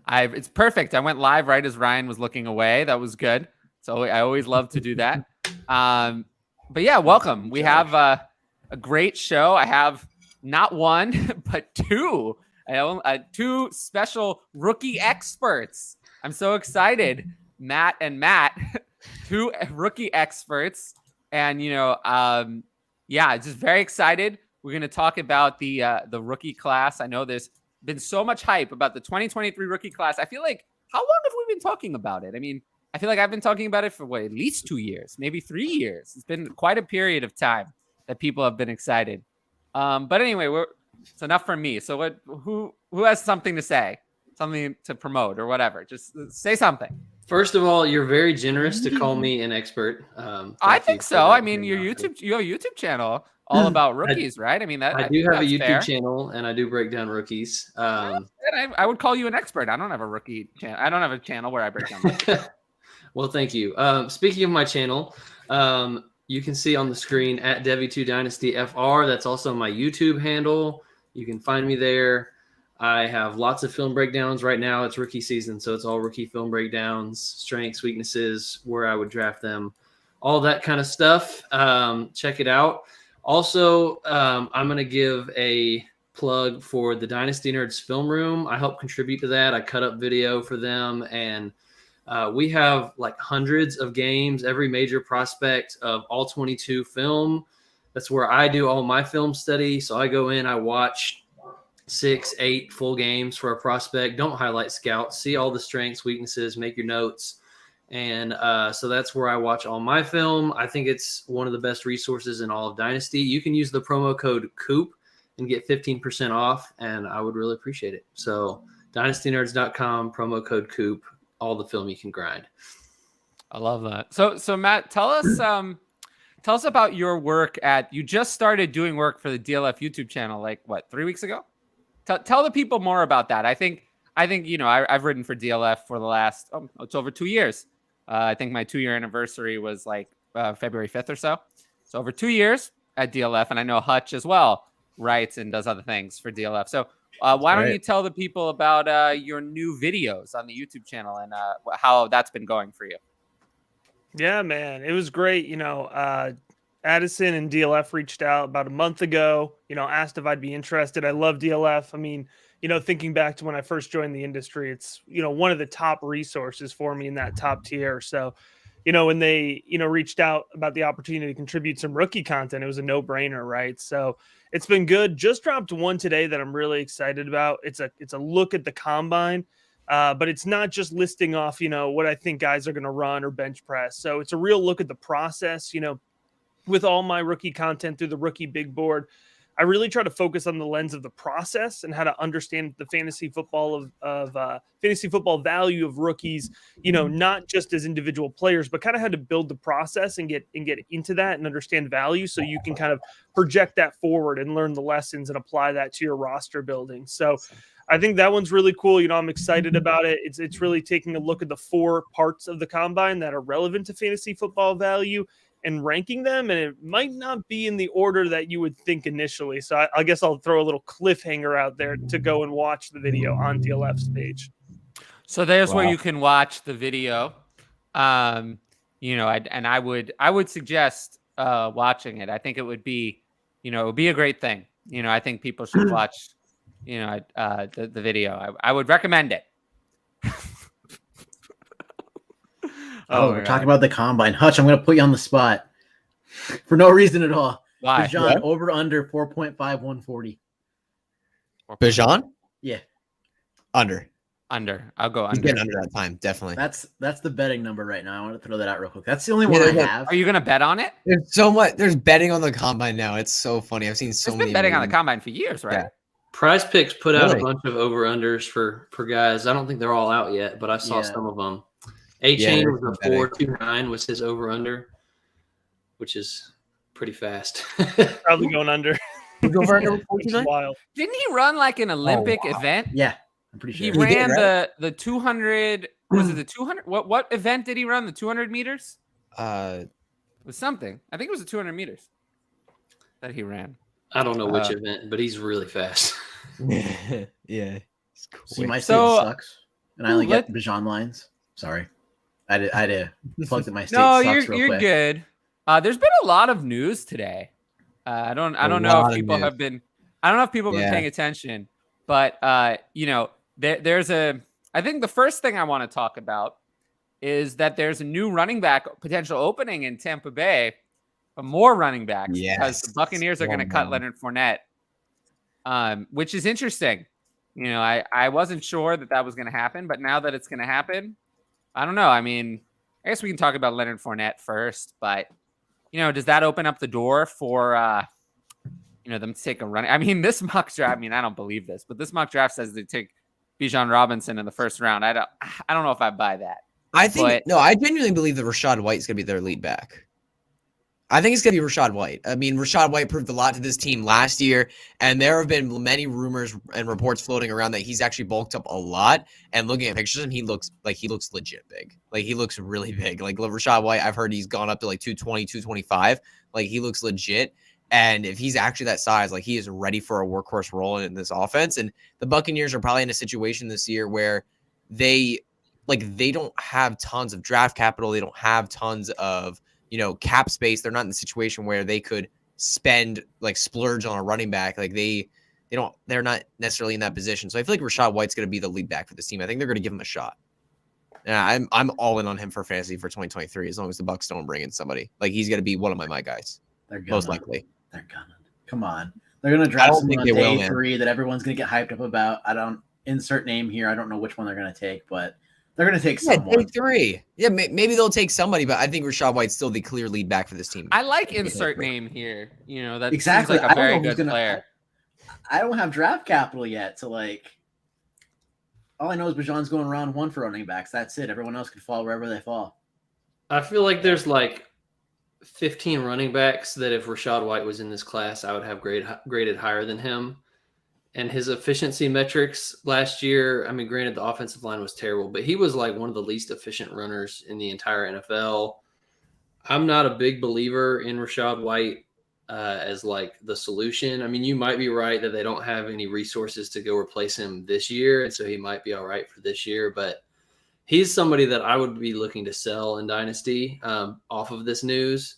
It's perfect. I went live right as Ryan was looking away. That was good. So I always love to do that. But yeah, welcome. We have a great show. I have not one, but two. Two special rookie experts. I'm so excited. Matt and Matt, two rookie experts. And, just very excited. We're going to talk about the rookie class. I know there's been so much hype about the 2023 rookie class. I feel like, how long have we been talking about it? I mean, I feel like I've been talking about it for at least 2 years, maybe 3 years. It's been quite a period of time that people have been excited. But anyway, it's enough from me. So who has something to say, something to promote or whatever? Just say something. First of all, you're very generous to call me an expert. I think so. I mean, you have a YouTube channel all about rookies, right? I mean, I do have a YouTube channel, and I do break down rookies. And I would call you an expert. I don't have a rookie channel. I don't have a channel where I break down rookies. Well, thank you. Speaking of my channel, you can see on the screen at Devi2 Dynasty FR. That's also my YouTube handle. You can find me there. I have lots of film breakdowns right now. It's rookie season, so it's all rookie film breakdowns, strengths, weaknesses, where I would draft them, all that kind of stuff. Check it out. Also, I'm going to give a plug for the Dynasty Nerds Film Room. I help contribute to that. I cut up video for them, and we have like hundreds of games, every major prospect of all 22 film. That's where I do all my film study. So I go in, I watch 6, 8 full games for a prospect. Don't highlight scouts. See all the strengths, weaknesses, make your notes. And so that's where I watch all my film. I think it's one of the best resources in all of Dynasty. You can use the promo code COOP and get 15% off, and I would really appreciate it. So dynastynerds.com, promo code COOP, all the film you can grind. I love that. So Matt, tell us about your work you just started doing work for the DLF YouTube channel, like 3 weeks ago? Tell the people more about that. I think I've written for DLF for the last it's over 2 years. I think my 2-year anniversary was like February 5th or so. So over 2 years at DLF, and I know Hutch as well writes and does other things for DLF. So why don't you tell the people about your new videos on the YouTube channel and how that's been going for you? Yeah, man, it was great. Addison and DLF reached out about a month ago, asked if I'd be interested. I love DLF. I mean, thinking back to when I first joined the industry, it's, one of the top resources for me in that top tier. So, when they, reached out about the opportunity to contribute some rookie content, it was a no-brainer, right? So it's been good. Just dropped one today that I'm really excited about. It's a look at the combine, but it's not just listing off, what I think guys are going to run or bench press. So it's a real look at the process, with all my rookie content through the rookie big board. I really try to focus on the lens of the process and how to understand the fantasy football fantasy football value of rookies, not just as individual players, but kind of how to build the process and get into that and understand value. So you can kind of project that forward and learn the lessons and apply that to your roster building. So I think that one's really cool. I'm excited about it. It's really taking a look at the 4 parts of the combine that are relevant to fantasy football value and ranking them, and it might not be in the order that you would think initially. So I guess I'll throw a little cliffhanger out there to go and watch the video on DLF's page. So there's where you can watch the video. I would suggest watching it. I think it would be, it would be a great thing. I think people should watch, the video. I would recommend it. We're talking about the combine. Hutch, I'm going to put you on the spot for no reason at all. Why? Bijan, over under 4.5, 140. Bijan? Yeah. Under. I'll go under. He's getting under that time, definitely. That's the betting number right now. I want to throw that out real quick. That's the only one I have. Are you going to bet on it? There's so much. There's betting on the combine now. It's so funny. I've seen so many. There's been betting on the combine for years, right? Yeah. Prize Picks put out a bunch of over-unders for guys. I don't think they're all out yet, but I saw some of them. A-Chain was a 4.29 was his over-under, which is pretty fast. Probably going under. Wild. Didn't he run like an Olympic event? Yeah, I'm pretty sure. He ran the 200. Was it the 200? What event did he run? The 200 meters? It was something. I think it was the 200 meters that he ran. I don't know which event, but he's really fast. Yeah. So you might say it sucks. and I only get Bijan lines. Sorry, I had to plug that my state No, sucks real you're quick. good. There's been a lot of news today. I don't know if people have been. I don't know if people have been paying attention, but there's a. I think the first thing I want to talk about is that there's a new running back potential opening in Tampa Bay, for more running backs because the Buccaneers are going to cut Leonard Fournette, which is interesting. I wasn't sure that was going to happen, but now that it's going to happen, I don't know. I mean, I guess we can talk about Leonard Fournette first, but does that open up the door for them to take a run? I mean, this mock draft. I mean, I don't believe this, but this mock draft says they take Bijan Robinson in the first round. I don't know if I buy that. I genuinely believe that Rachaad White is going to be their lead back. I think it's going to be Rachaad White. I mean, Rachaad White proved a lot to this team last year, and there have been many rumors and reports floating around that he's actually bulked up a lot. And looking at pictures of him, he looks legit big. Like, he looks really big. Like, Rachaad White, I've heard he's gone up to like 220, 225. Like, he looks legit. And if he's actually that size, like, he is ready for a workhorse role in this offense. And the Buccaneers are probably in a situation this year where they don't have tons of draft capital. They don't have tons of, cap space. They're not in the situation where they could splurge on a running back. Like, they're not necessarily in that position. So I feel like Rachaad White's going to be the lead back for this team. I think they're going to give him a shot. Yeah, I'm all in on him for fantasy for 2023, as long as the Bucs don't bring in somebody. Like, he's going to be one of my guys. Most likely. They're gonna. Come on. They're gonna draft someone on day 3 that everyone's gonna get hyped up about. I don't insert name here. I don't know which one they're gonna take, but they're gonna take someone. Day 3. Yeah, maybe they'll take somebody, but I think Rachaad White's still the clear lead back for this team. I like insert name here. That exactly. seems like a very good player. I don't have draft capital yet, so all I know is Bijan's going round 1 for running backs. That's it. Everyone else can fall wherever they fall. I feel like there's 15 running backs that if Rachaad White was in this class, I would have graded higher than him. And his efficiency metrics last year, I mean, granted, the offensive line was terrible, but he was one of the least efficient runners in the entire NFL. I'm not a big believer in Rachaad White as the solution. I mean, you might be right that they don't have any resources to go replace him this year, and so he might be all right for this year, but he's somebody that I would be looking to sell in Dynasty off of this news.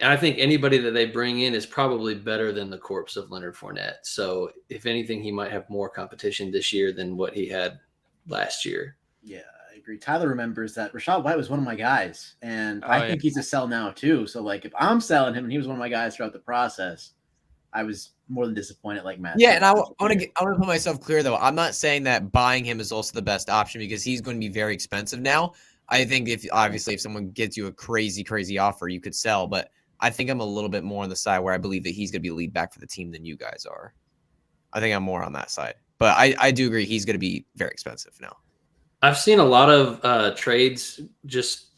And I think anybody that they bring in is probably better than the corpse of Leonard Fournette. So if anything, he might have more competition this year than what he had last year. Yeah, I agree. Tyler remembers that Rachaad White was one of my guys, and I think he's a sell now too. So if I'm selling him and he was one of my guys throughout the process, I was more than disappointed like Matt. Yeah, and I want to put myself clear, though. I'm not saying that buying him is also the best option because he's going to be very expensive now. I think if someone gets you a crazy, crazy offer, you could sell. But I think I'm a little bit more on the side where I believe that he's going to be lead back for the team than you guys are. I think I'm more on that side. But I do agree he's going to be very expensive now. I've seen a lot of trades just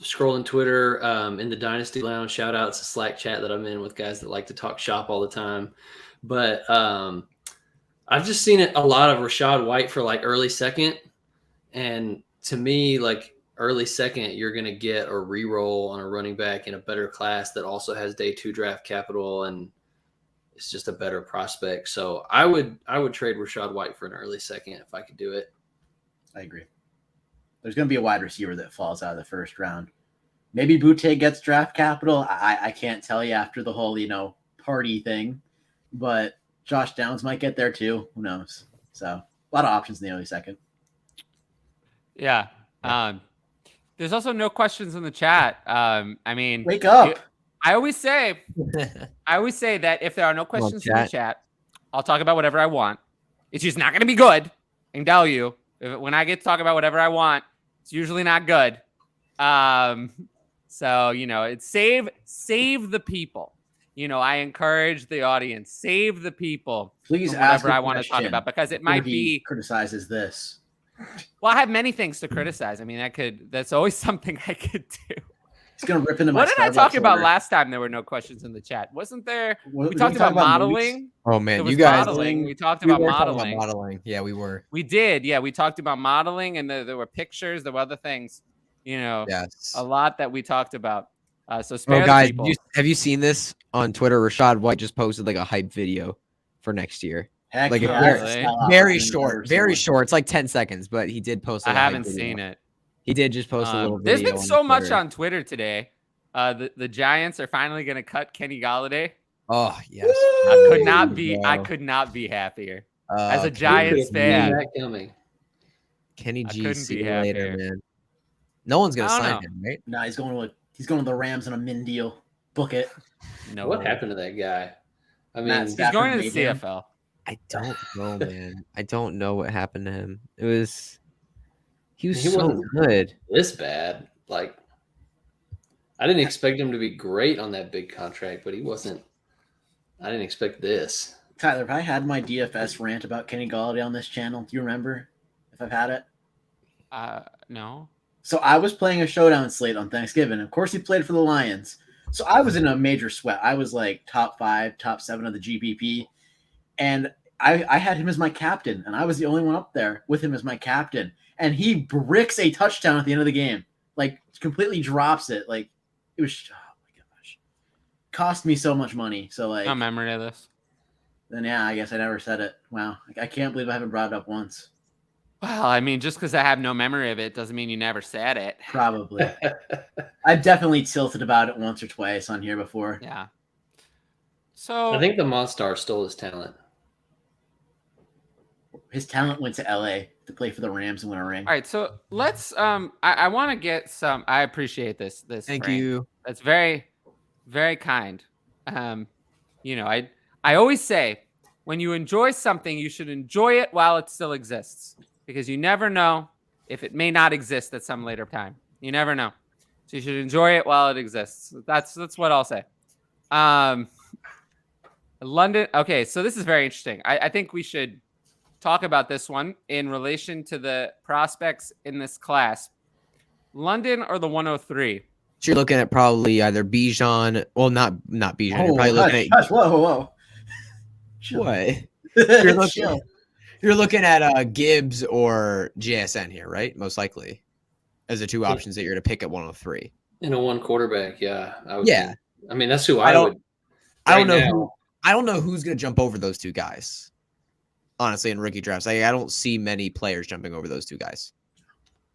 scrolling Twitter in the Dynasty Lounge. Shout out to Slack chat that I'm in with guys that like to talk shop all the time. But I've just seen a lot of Rachaad White for early second. And to me, early second, you're going to get a reroll on a running back in a better class that also has day 2 draft capital, and it's just a better prospect. So I would trade Rachaad White for an early second if I could do it. I agree. There's going to be a wide receiver that falls out of the first round. Maybe Boutte gets draft capital. I can't tell you after the whole, party thing, but Josh Downs might get there too. Who knows? So a lot of options in the early second. Yeah. There's also no questions in the chat. I mean, wake up. I always say that if there are no questions in the chat, I'll talk about whatever I want. It's just not going to be good. I can tell you, when I get to talk about whatever I want, it's usually not good. So, it's save the people. I encourage the audience, save the people. Please ask whatever I want to talk about, because it might be criticizes this. Well, I have many things to criticize. I mean, that's always something I could do. He's going to rip into my What did I talk about last time? There were no questions in the chat. Wasn't there? We talked about modeling. Oh, man. You guys. Modeling. We talked about modeling. Yeah, we were. We did. Yeah, we talked about modeling, and there were pictures. There were other things. Yes. A lot that we talked about. So spare guys, people. have you seen this on Twitter? Rachaad White just posted a hype video for next year. Heck Like, yeah, very- that's a sellout. Very I've short, never very seen short. It's like 10 seconds, but he did post. I a haven't video. seen it. He did just post a little There's video. been on so much Twitter. on Twitter today. The Giants are finally going to cut Kenny Galladay. Oh yes. I could not be. Bro. I could not be happier. As a Kenny- Giants Could've seen fan, that coming. Kenny I G, couldn't see be you later, happier. man. No one's gonna I don't sign know. him, right? Nah, he's going to the Rams on a min deal. Book it. no. What happened to that guy? I mean, Matt He's Stafford going to the made him. CFL. I don't know, man. I don't know what happened to him. He was He so wasn't- good. this bad. Like, I didn't expect him to be great on that big contract, but he wasn't. I didn't expect this. Tyler, have I had my DFS rant about Kenny Galladay on this channel? Do you remember if I've had it? No. So I was playing a showdown slate on Thanksgiving. Of course, he played for the Lions. So I was in a major sweat. I was like top 5, top 7 of the GPP. And I had him as my captain. And I was the only one up there with him as my captain. And he bricks a touchdown at the end of the game. Like, completely drops it. Like, it was, oh my gosh. Cost me so much money. So, like, No memory of this. then yeah, I guess I never said it. Wow. I can't believe I haven't brought it up once. Well, I mean, just because I have no memory of it doesn't mean you never said it. Probably. I've definitely tilted about it once or twice on here before. Yeah. So I think the Monstar stole his talent. His talent went to LA to play for the Rams and win a ring. all right. So let's. I want to get some. I appreciate this. Thank Frank. you. That's very, very kind. You know, I always say when you enjoy something, you should enjoy it while it still exists, because you never know if it may not exist at some later time. You never know. So you should enjoy it while it exists. That's what I'll say. London. Okay, so this is very interesting. I think we should talk about this one in relation to the prospects in this class. London or the 103? So you're looking at probably either Bijan. Well, not Bijan. You're probably looking hush, whoa. at what? You're looking- You're looking at Gibbs or JSN here, right? Most likely, as the two options that you're to pick at 103. In a one quarterback, yeah. Yeah. I mean, that's who I I don't- would. I don't right know. now. I don't know who's going to jump over those two guys. Honestly, in rookie drafts, I don't see many players jumping over those two guys.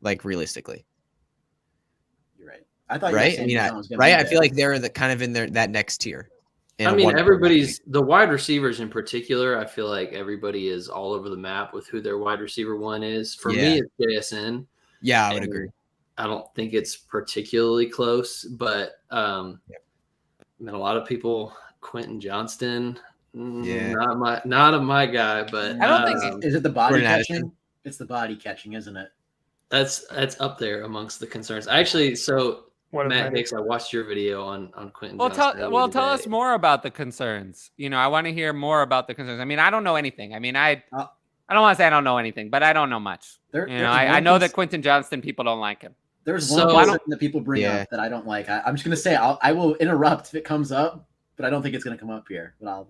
Like realistically, You're right. I thought you were right? I saying mean, Bijan was gonna right? be I there. feel like they're the kind of in their that next tier. in I a mean, one-quarterback everybody's league. the wide receivers in particular. I feel like everybody is all over the map with who their wide receiver one is. For me, it's JSN. Yeah, I would and agree. I don't think it's particularly close, but I mean, a lot of people, Quentin Johnston, Yeah. not my guy, but I don't think Is it the body Jordan catching? Addison. It's the body catching, isn't it? that's up there amongst the concerns. Actually, so What a Matt minute. Hicks, I watched your video on Quentin. Well, Johnston tell earlier tell us today. more about the concerns. You know, I want to hear more about the concerns. I mean, I don't know anything. I mean, I Uh, don't want to say I don't know anything, but I don't know much. There, You know, I know that Quentin Johnston people don't like him. there's So- one I concern that people bring Yeah. up that I don't like. I'm just gonna say I will interrupt if it comes up, but I don't think it's gonna come up here. But I'll.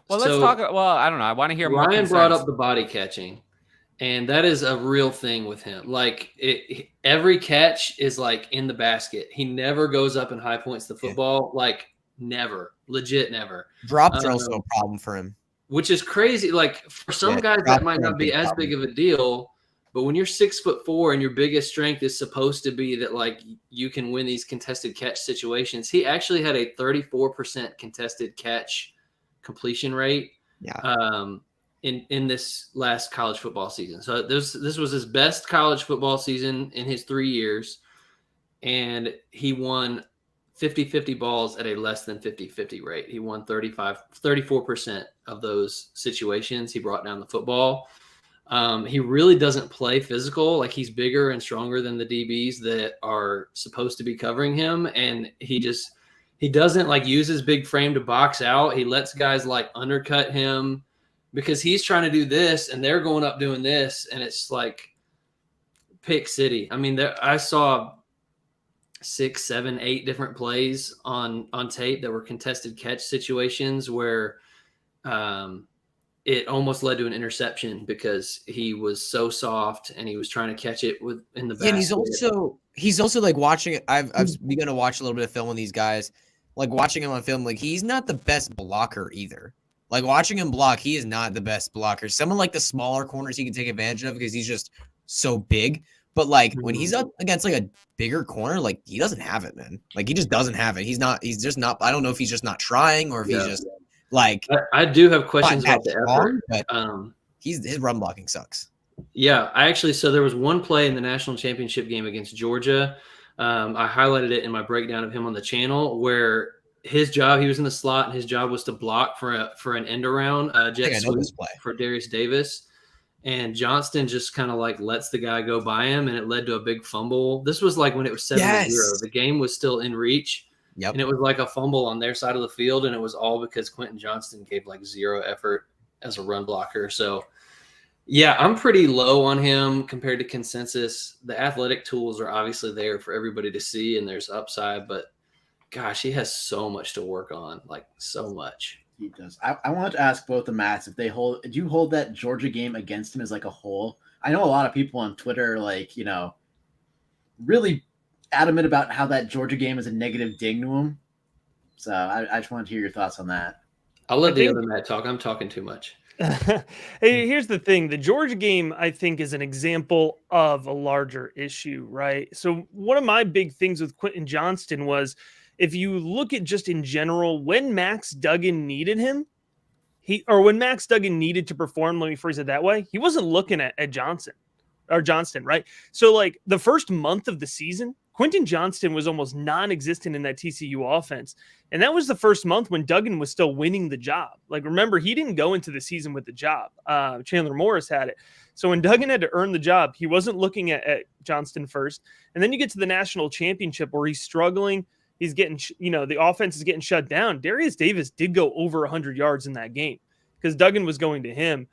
Well, let's So- talk. Well, I don't know. I want to hear more. Ryan brought concerns. up the body catching, and that is a real thing with him. Like every catch is like in the basket. He never goes up and high points the football. Like never, legit never. Drops are also a problem for him. Which is crazy. Like for some Yeah, guys drops that might are a not be big as problem. big of a deal, but when you're 6'4" and your biggest strength is supposed to be that like you can win these contested catch situations, he actually had a 34% contested catch completion rate. Yeah. In this last college football season. So this was his best college football season in his 3 years, and he won 50-50 balls at a less than 50-50 rate. He won 34% of those situations. He brought down the football. He really doesn't play physical. Like he's bigger and stronger than the DBs that are supposed to be covering him, and he doesn't like use his big frame to box out. He lets guys like undercut him because he's trying to do this and they're going up doing this. And it's like pick city. I mean, I saw 6, 7, 8 different plays on tape that were contested catch situations where it almost led to an interception because he was so soft and he was trying to catch it in the basket. And he's also like watching it. I've begun to watch a little bit of film on these guys. Like watching him on film, like he's not the best blocker either. Like watching him block, he is not the best blocker. Someone like the smaller corners he can take advantage of because he's just so big. But like when he's up against like a bigger corner, like he doesn't have it, man. Like he just doesn't have it. He's just not. I don't know if he's just not trying or if he's just like. I do have questions about the effort, but his run blocking sucks. Yeah, so there was one play in the national championship game against Georgia. I highlighted it in my breakdown of him on the channel where his job, he was in the slot and his job was to block for an end around jet sweep for Darius Davis. And Johnston just kind of like lets the guy go by him, and it led to a big fumble. This was like when it was 7-0. The game was still in reach. Yep. And it was like a fumble on their side of the field, and it was all because Quentin Johnston gave like zero effort as a run blocker. So, yeah, I'm pretty low on him compared to consensus. The athletic tools are obviously there for everybody to see, and there's upside, but gosh, he has so much to work on, like so much. He does. I wanted to ask both the Matts if they hold. Do you hold that Georgia game against him as like a whole? I know a lot of people on Twitter, like really adamant about how that Georgia game is a negative ding to him. So I just wanted to hear your thoughts on that. I'll let the other Matt talk. I'm talking too much. Hey, here's the thing. The Georgia game, I think, is an example of a larger issue, right? So one of my big things with Quentin Johnston was, if you look at just in general, when Max Duggan needed him, when Max Duggan needed to perform, let me phrase it that way, he wasn't looking at Johnston, right? So like the first month of the season, Quentin Johnston was almost non-existent in that TCU offense. And that was the first month when Duggan was still winning the job. Like, remember, he didn't go into the season with the job. Chandler Morris had it. So when Duggan had to earn the job, he wasn't looking at Johnston first. And then you get to the national championship where he's struggling. He's getting, the offense is getting shut down. Darius Davis did go over 100 yards in that game because Duggan was going to him.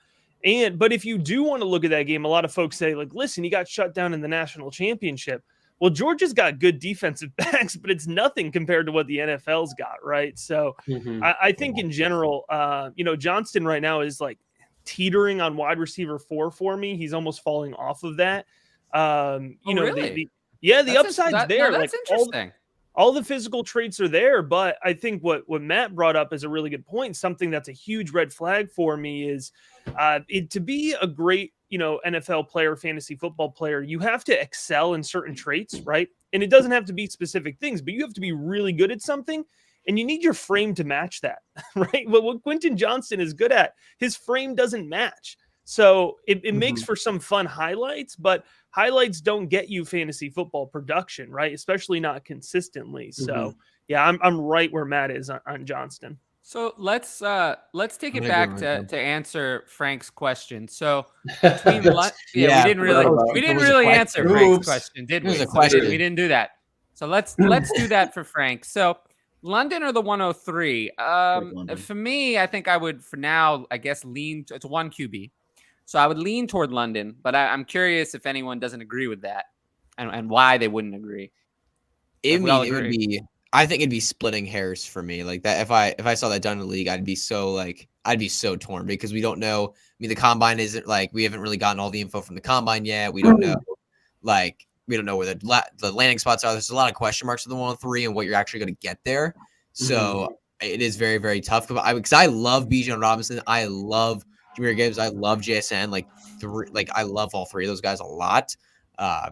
But if you do want to look at that game, a lot of folks say, like, listen, he got shut down in the national championship. Well, Georgia's got good defensive backs, but it's nothing compared to what the NFL's got, right? So I think in general, Johnston right now is like teetering on wide receiver 4 for me. He's almost falling off of that. Really? The upside's there. No, that's interesting. All the physical traits are there, but I think what Matt brought up is a really good point. Something that's a huge red flag for me is to be a great, NFL player, fantasy football player, you have to excel in certain traits, right? And it doesn't have to be specific things, but you have to be really good at something, and you need your frame to match that, right? What Quentin Johnston is good at, his frame doesn't match. So it makes for some fun highlights, but highlights don't get you fantasy football production, right? Especially not consistently. So yeah, I'm right where Matt is on Johnston. So let's take it back to answer Frank's question. So between we didn't really answer Frank's question, did we? We didn't do that. So let's do that for Frank. So London or the 103? For me, I think I would for now, I guess, lean to one QB. So I would lean toward London, but I'm curious if anyone doesn't agree with that and why they wouldn't agree. I think it'd be splitting hairs for me. Like that, if I saw that done in the league, I'd be so torn because we don't know. I mean, the combine isn't like, we haven't really gotten all the info from the combine yet. We don't know, where the landing spots are. There's a lot of question marks with the 103 and what you're actually going to get there. So it is very, very tough. Because I love Bijan Robinson. I love Jahmyr Gibbs. I love JSN. I love all three of those guys a lot. I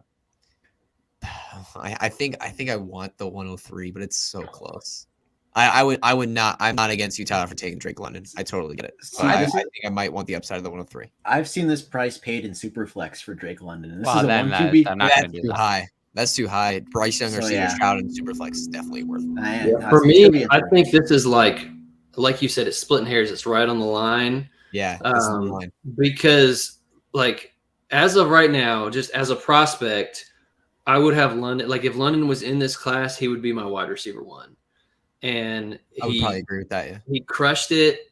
think I want the 103, but it's so close. I would not. I'm not against you, Tyler, for taking Drake London. I totally get it. But I think I might want the upside of the 103. I've seen this price paid in Superflex for Drake London. And this is a 1 QB. I'm not going to do that. High. That's too high. Bryce Young or Stroud and Superflex is definitely worth it. For me, I think this is like you said, it's splitting hairs. It's right on the line. Yeah, on the line. Because as of right now, just as a prospect, I would have London. Like if London was in this class, he would be my wide receiver 1. And I would probably agree with that. Yeah, he crushed it.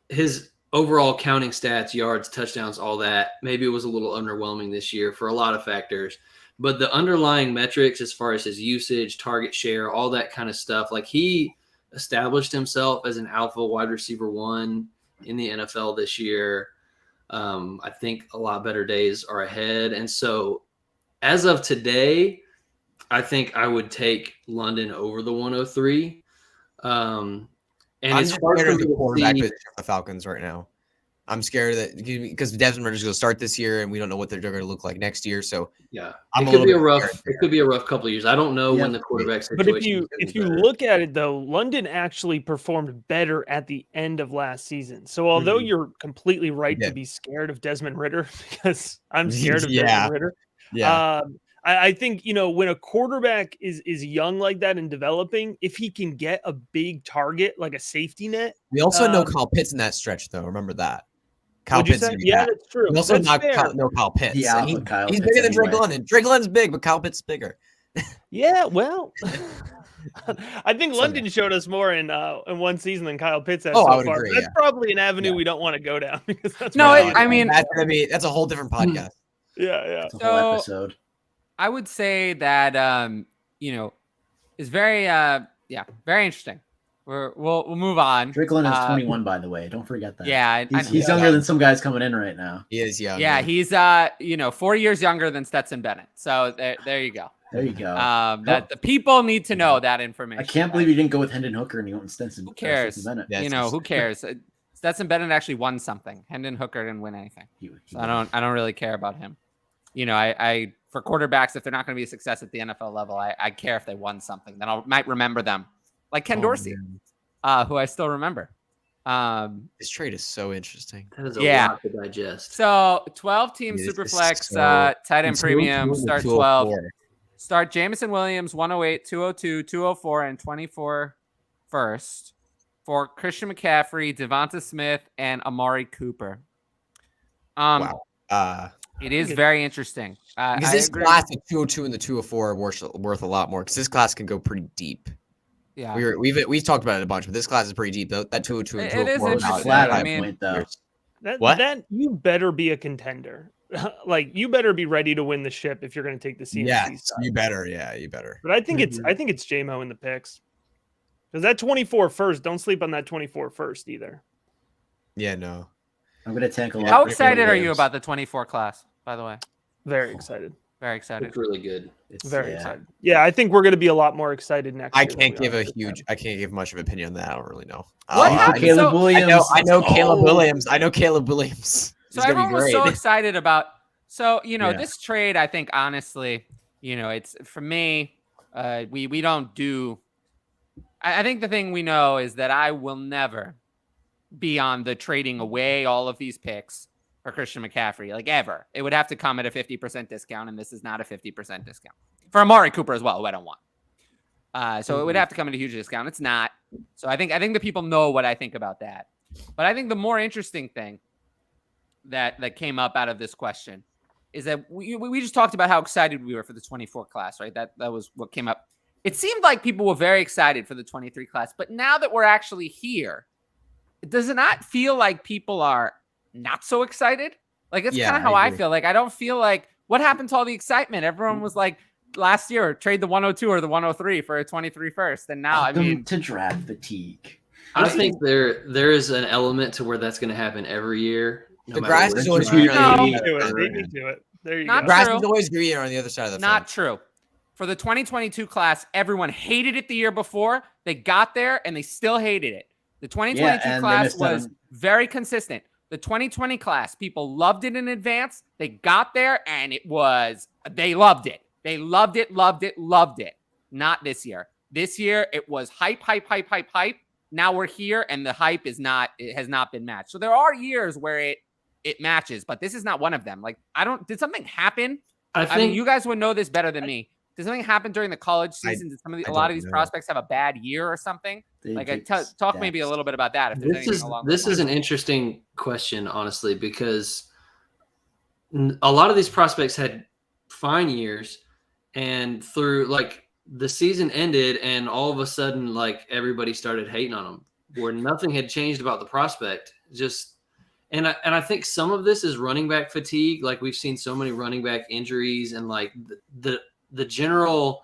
His overall counting stats, yards, touchdowns, all that. Maybe it was a little underwhelming this year for a lot of factors. But the underlying metrics, as far as his usage, target share, all that kind of stuff, like he established himself as an alpha wide receiver 1 in the NFL this year. I think a lot better days are ahead. And so as of today, I think I would take London over the 103. And I'm it's just hard scared for of me the to quarterback see. position for the Falcons right now. I'm scared that because Desmond Ridder's going to start this year, and we don't know what they're going to look like next year. So Yeah, I'm it a could little be bit a rough. scared It could be a rough couple of years. I don't know Yeah. when the quarterback situation. But if is you gonna if be you better. look at it though, London actually performed better at the end of last season. So although Mhm. you're completely right Yeah. to be scared of Desmond Ritter, because I'm scared of Yeah. Desmond Ritter. Yeah. I think when a quarterback is young like that and developing, if he can get a big target like a safety net. We also know um, Kyle Pitts in that stretch, though. Remember that. Kyle What'd you Pitts is say? gonna be Yeah, back. that's true. We also That's fair. know Kyle Pitts. He and output Kyle he's Pitts bigger than Drake anyway. London. Drake London's big, but Kyle Pitts is bigger. Yeah, well, I think So, London showed us more in one season than Kyle Pitts has Oh, so I would far. agree, That's yeah. probably an avenue Yeah. we don't want to go down because that's No, probably I mean, that's a whole different podcast. yeah. It's a whole So- episode. I would say that is very very interesting. We'll move on. Drake London's 21, by the way. Don't forget that. Yeah, He's younger than some guys coming in right now. He is young. yeah, man. he's 4 years younger than Stetson Bennett. So there you go. There you go. That the people need to know that information. I can't believe you didn't go with Hendon Hooker and you went with Stetson. Who cares? Stetson Bennett. Yeah. Who cares? Stetson Bennett actually won something. Hendon Hooker didn't win anything. So I don't really care about him. I for quarterbacks, if they're not going to be a success at the NFL level, I care if they won something. Then I might remember them, like Ken Dorsey, who I still remember. This trade is so interesting. That is a Yeah. lot to digest. So 12-team It is Superflex so- tight end It's premium 202 start and 12. 204. Start Jamison Williams 108, 202, 204, and 24 first for Christian McCaffrey, Devonta Smith, and Amari Cooper. Wow. It is very interesting. Because I this agree. class, the 202 and the 204 are worth a lot more. Because this class can go pretty deep. Yeah. We've talked about it a bunch, but this class is pretty deep. Though that 202 and It is 204 are interesting. about Flat I on mean- point though. What? That you better be a contender. Like you better be ready to win the ship if you're going to take the CMC Yes, side. you better. Yeah, you better. But I think it's JMO in the picks. Because that 24 first, don't sleep on that 24 first either. Yeah, no. I'm gonna tackle. How excited are you about the 24 class, by the way? Very excited. Very excited. It's really good. Very excited. Yeah, I think we're going to be a lot more excited next I year. than can't we give are a this huge. time. I can't give much of an opinion on that. I don't really know. What happened? Caleb So- Williams. I know Caleb Oh. Williams. I know Caleb Williams. So It's gonna be everyone was great. so excited about. So Yeah. this trade, I think honestly, it's for me. We don't do. I think the thing we know is that I will never be on the trading away all of these picks for Christian McCaffrey, like ever. It would have to come at a 50% discount, and this is not a 50% discount for Amari Cooper as well, who I don't want. So it would have to come at a huge discount. It's not. So I think the people know what I think about that. But I think the more interesting thing that came up out of this question is that we just talked about how excited we were for the 24 class, right? That was what came up. It seemed like people were very excited for the 23 class, but now that we're actually here, does it not feel like people are not so excited? Like it's Yeah, kind of how I I agree. feel. Like I don't feel like what happened to all the excitement. Everyone was like last year, trade the 102 or the 103 for a 23 first, and now Welcome to draft fatigue. I think there is an element to where that's going to happen every year. no The matter grass what is you always do. greener on Beat the me other to side. it. Beat me to it. There you Not go. Grass true. is always greener on the other side of the Not fence. true. For the 2022 class, everyone hated it the year before. They got there and they still hated it. The 2022 and they class missed out was on- very consistent. The 2020 class, people loved it in advance. They got there and they loved it. They loved it, loved it, loved it. Not this year. This year, it was hype. Now we're here and the hype has not been matched. So there are years where it matches, but this is not one of them. Like, did something happen? I mean, you guys would know this better than me. Did something happen during the college season? Did a lot of these prospects have a bad year or something? Talk maybe a little bit about that. If there's anything along those This is lines. an interesting question, honestly, because a lot of these prospects had fine years, and through like the season ended, and all of a sudden, like everybody started hating on them, where nothing had changed about the prospect. And I think some of this is running back fatigue. Like we've seen so many running back injuries, and like the general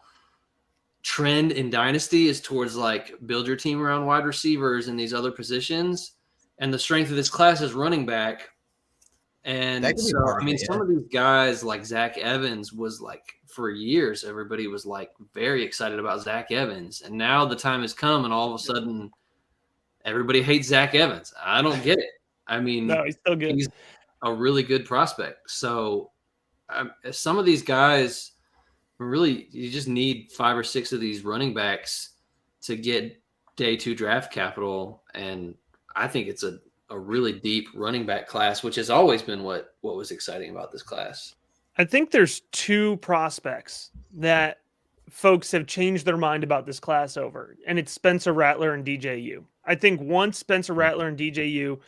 trend in Dynasty is towards like build your team around wide receivers and these other positions. And the strength of this class is running back. And That could be so, part I of mean, it, some of these guys like Zach Evans was like for years, everybody was like very excited about Zach Evans. And now the time has come and all of a sudden everybody hates Zach Evans. I don't get it. I mean, No, he's still good. he's a really good prospect. So some of these guys really, you just need 5 or 6 of these running backs to get day 2 draft capital. And I think it's a really deep running back class, which has always been what was exciting about this class. I think there's 2 prospects that folks have changed their mind about this class over, and it's Spencer Rattler and DJU. I think once Spencer Rattler and DJU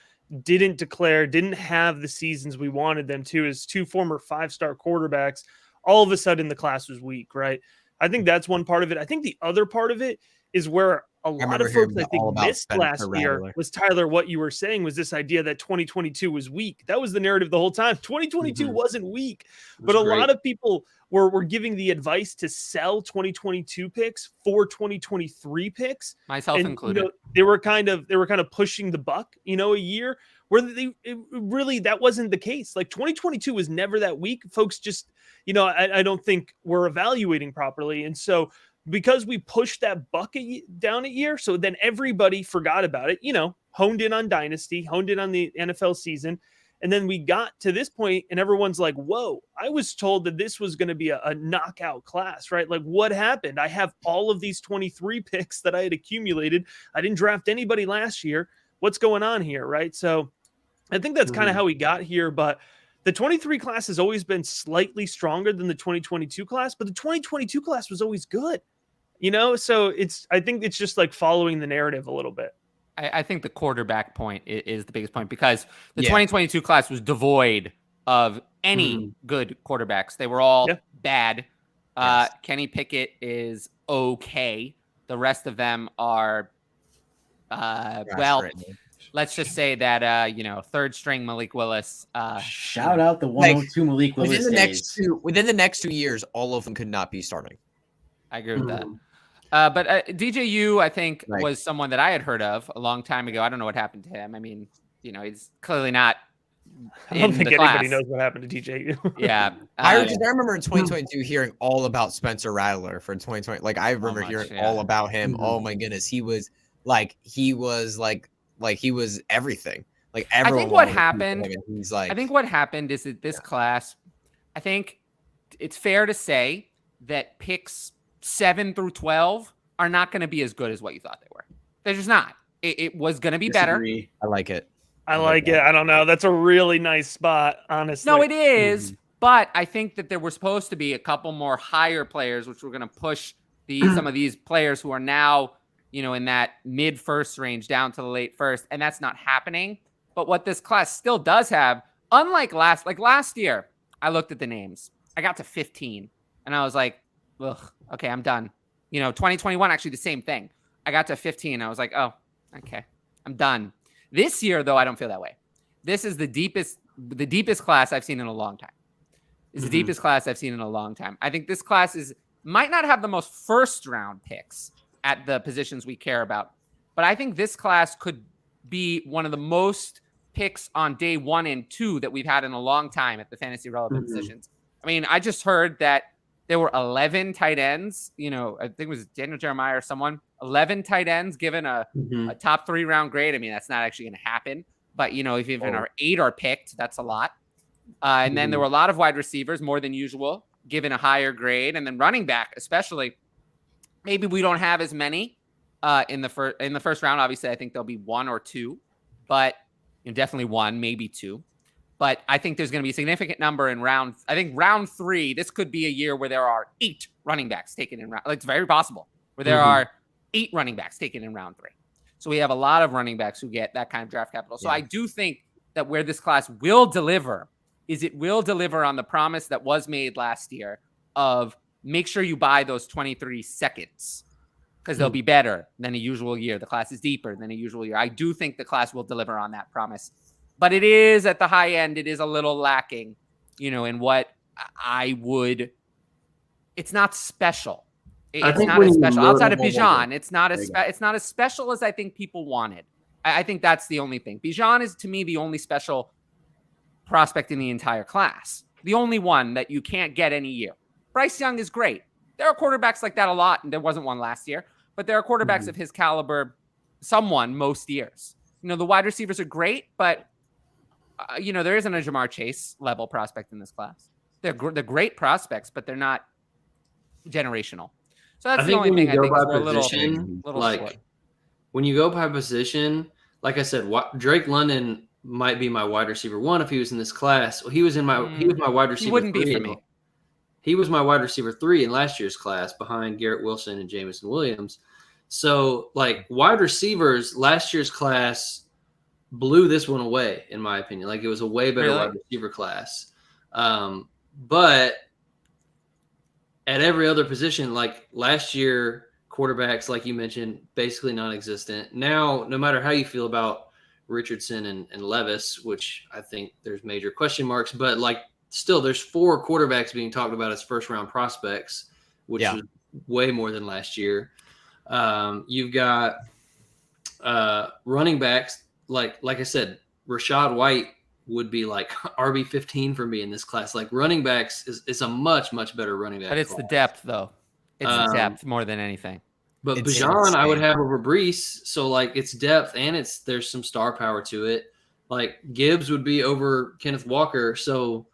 didn't have the seasons we wanted them to as 2 former 5-star quarterbacks, all of a sudden the class was weak, right? I think that's one part of it. I think the other part of it is where a lot of folks, I think, missed last year was, Tyler, what you were saying was this idea that 2022 was weak. That was the narrative the whole time. 2022 wasn't weak, but a lot of people were giving the advice to sell 2022 picks for 2023 picks, myself included. You know, they were kind of pushing the buck, you know, a year where really that wasn't the case. Like 2022 was never that weak. Folks just, you know, I don't think we're evaluating properly, and so, because we pushed that bucket down a year, so then everybody forgot about it, you know, honed in on Dynasty, honed in on the NFL season. And then we got to this point and everyone's like, whoa, I was told that this was going to be a knockout class, right? Like, what happened? I have all of these 23 picks that I had accumulated. I didn't draft anybody last year. What's going on here, right? So I think that's kind of how we got here. But the 23 class has always been slightly stronger than the 2022 class, but the 2022 class was always good. You know, so I think it's just like following the narrative a little bit. I think the quarterback point is the biggest point, because the 2022 class was devoid of any good quarterbacks. They were all bad. Kenny Pickett is okay. The rest of them are, let's just say that, you know, 3rd string Malik Willis. Shout out the 102 Malik Willis within the next 2 years, all of them could not be starting. I agree with that. But DJU, I think, was someone that I had heard of a long time ago. I don't know what happened to him. I mean, you know, he's clearly not. I don't think anybody knows what happened to DJU. Yeah. I remember in 2022 hearing all about Spencer Rattler for 2020. Like, I remember hearing all about him. Oh my goodness. He was everything. Like, everyone. I think what happened, he's like, I think what happened is that this class, I think it's fair to say that picks 7 through 12 are not going to be as good as what you thought they were. They're just not. It was going to be better. I like it. I like it. I don't know. That's a really nice spot, honestly. No, it is. But I think that there were supposed to be a couple more higher players, which were going to push some of these players who are now, you know, in that mid-first range down to the late first. And that's not happening. But what this class still does have, unlike last year, I looked at the names. I got to 15 and I was like, ugh, okay, I'm done. You know, 2021, actually the same thing. I got to 15. I was like, oh, okay, I'm done. This year, though, I don't feel that way. This is the deepest class I've seen in a long time. It's the deepest class I've seen in a long time. I think this class might not have the most first round picks at the positions we care about, but I think this class could be one of the most picks on day 1 and 2 that we've had in a long time at the fantasy relevant positions. I mean, I just heard that there were 11 tight ends, you know, I think it was Daniel Jeremiah or someone, 11 tight ends given a top 3 round grade. I mean, that's not actually going to happen, but you know, if even 8 are picked, that's a lot. And then there were a lot of wide receivers, more than usual, given a higher grade. And then running back, especially, maybe we don't have as many in the first round. Obviously, I think there'll be 1 or 2, but you know, definitely 1, maybe 2. But I think there's going to be a significant number in round 3. This could be a year where there are 8 running backs taken in round. Like, it's very possible where there are 8 running backs taken in round 3. So we have a lot of running backs who get that kind of draft capital. So I do think that where this class will deliver is it will deliver on the promise that was made last year of make sure you buy those 23 seconds because they'll be better than a usual year. The class is deeper than a usual year. I do think the class will deliver on that promise. But it is at the high end. It is a little lacking, you know, in what I would. It's not special. It's not as special outside of Bijan. It's not as special as I think people wanted. I think that's the only thing. Bijan is to me the only special prospect in the entire class. The only one that you can't get any year. Bryce Young is great. There are quarterbacks like that a lot, and there wasn't one last year. But there are quarterbacks of his caliber someone most years. The wide receivers are great, but there isn't a Ja'Marr Chase level prospect in this class. They're great prospects, but they're not generational. So that's the only thing I think is we're a little short. When you go by position, like I said, Drake London might be my wide receiver 1 if he was in this class. Well, he was my wide receiver. He wouldn't 3. be for me. He was my wide receiver 3 in last year's class behind Garrett Wilson and Jameson Williams. So, like, wide receivers, last year's class blew this one away, in my opinion. Like, it was a way better wide receiver class. But at every other position, like last year, quarterbacks, like you mentioned, basically non-existent. Now, no matter how you feel about Richardson and Levis, which I think there's major question marks, but like still there's 4 quarterbacks being talked about as first-round prospects, which is way more than last year. You've got running backs, like I said, Rachaad White would be like RB15 for me in this class. Like running backs is a much, much better running back. But it's class. the depth, though. It's the depth more than anything. But Bijan, I would have over Bryce. So like it's depth and there's some star power to it. Like Gibbs would be over Kenneth Walker. So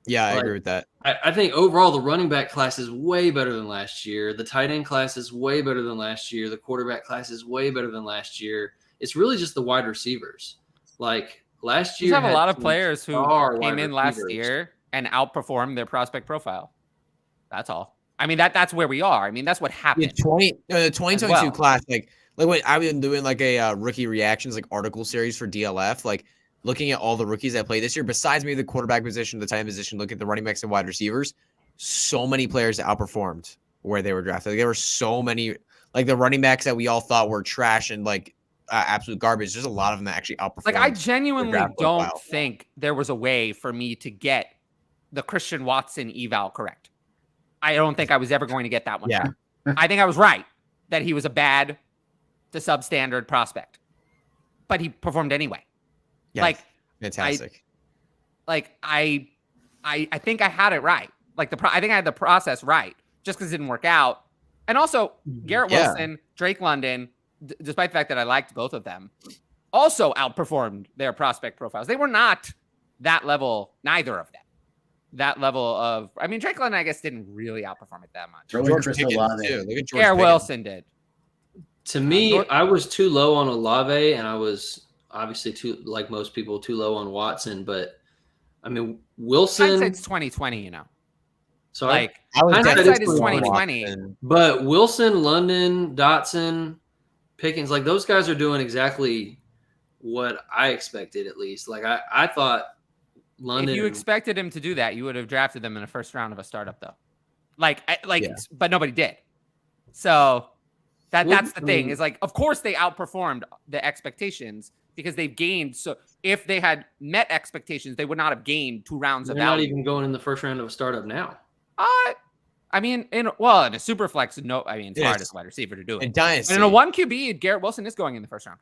yeah, I agree with that. I think overall the running back class is way better than last year. The tight end class is way better than last year. The quarterback class is way better than last year. It's really just the wide receivers. Like last year, you have a lot of players who came in last year and outperformed their prospect profile. That's all. I mean, that's where we are. I mean, that's what happened. The 2022 class, like when I've been doing like a rookie reactions, like article series for DLF, like looking at all the rookies that played this year, besides maybe the quarterback position, the tight end position, look at the running backs and wide receivers, so many players that outperformed where they were drafted. Like, there were so many, like the running backs that we all thought were trash and like absolute garbage. There's a lot of them that actually outperformed. Like, I genuinely don't think there was a way for me to get the Christian Watson eval correct. I don't think I was ever going to get that one. Yeah. I think I was right that he was a bad to substandard prospect, but he performed anyway. Yeah, like fantastic. I think I had it right. Like I think I had the process right, just because it didn't work out. And also Garrett Wilson, Drake London, despite the fact that I liked both of them, also outperformed their prospect profiles. They were not that level, neither of them. That level of, I mean, Drake London, I guess, didn't really outperform it that much. Garrett Wilson did. To me, I was too low on Olave, and I was obviously too, like most people, too low on Watson. But I mean, Wilson. Hindsight's 2020, you know. So hindsight is 2020. But Wilson, London, Dotson, Pickens, like those guys are doing exactly what I expected, at least. Like I thought London. If you expected him to do that, you would have drafted them in the first round of a startup, though. But nobody did. So that's the thing is, like, of course they outperformed the expectations because they've gained. So if they had met expectations, they would not have gained 2 rounds of value. They're not even going in the first round of a startup now. I mean, in a super flex, it's hard as a wide receiver to do it. In Dynasty. And in a 1 QB, Garrett Wilson is going in the first round.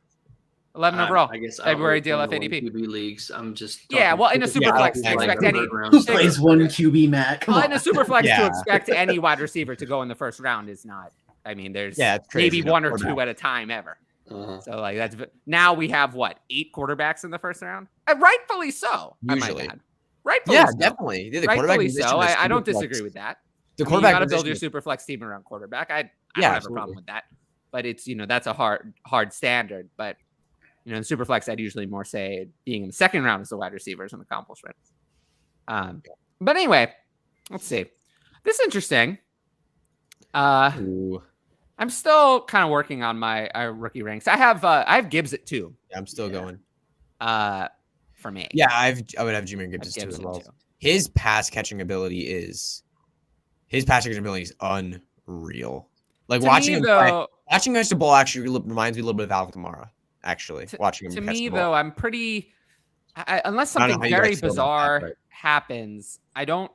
11 overall. I guess February DLF ADP. QB leagues. I'm just in a super flex, expect any. Who plays 1 QB, Matt? Come on. In a super flex, to expect any wide receiver to go in the first round is not. I mean, there's maybe 1 or 2 at a time ever. So like that's now we have 8 quarterbacks in the first round, and rightfully so. Usually. I might add. Rightfully so. Definitely. The rightfully so. I don't disagree with that. The quarterback, you got to build your super flex team around quarterback. I don't have a problem with that. But it's that's a hard standard. But in super flex, I'd usually more say being in the second round as a wide receiver is an accomplishment. But anyway, let's see. This is interesting. I'm still kind of working on my rookie ranks. I have Gibbs at 2. Yeah, I'm still going. For me. Yeah, I would have Jahmyr Gibbs at 2 as well. His pass catching ability is unreal. Like watching him catch the ball actually reminds me a little bit of Alvin Kamara. Actually, watching him. To me, though, I'm pretty. Unless something very bizarre happens, I don't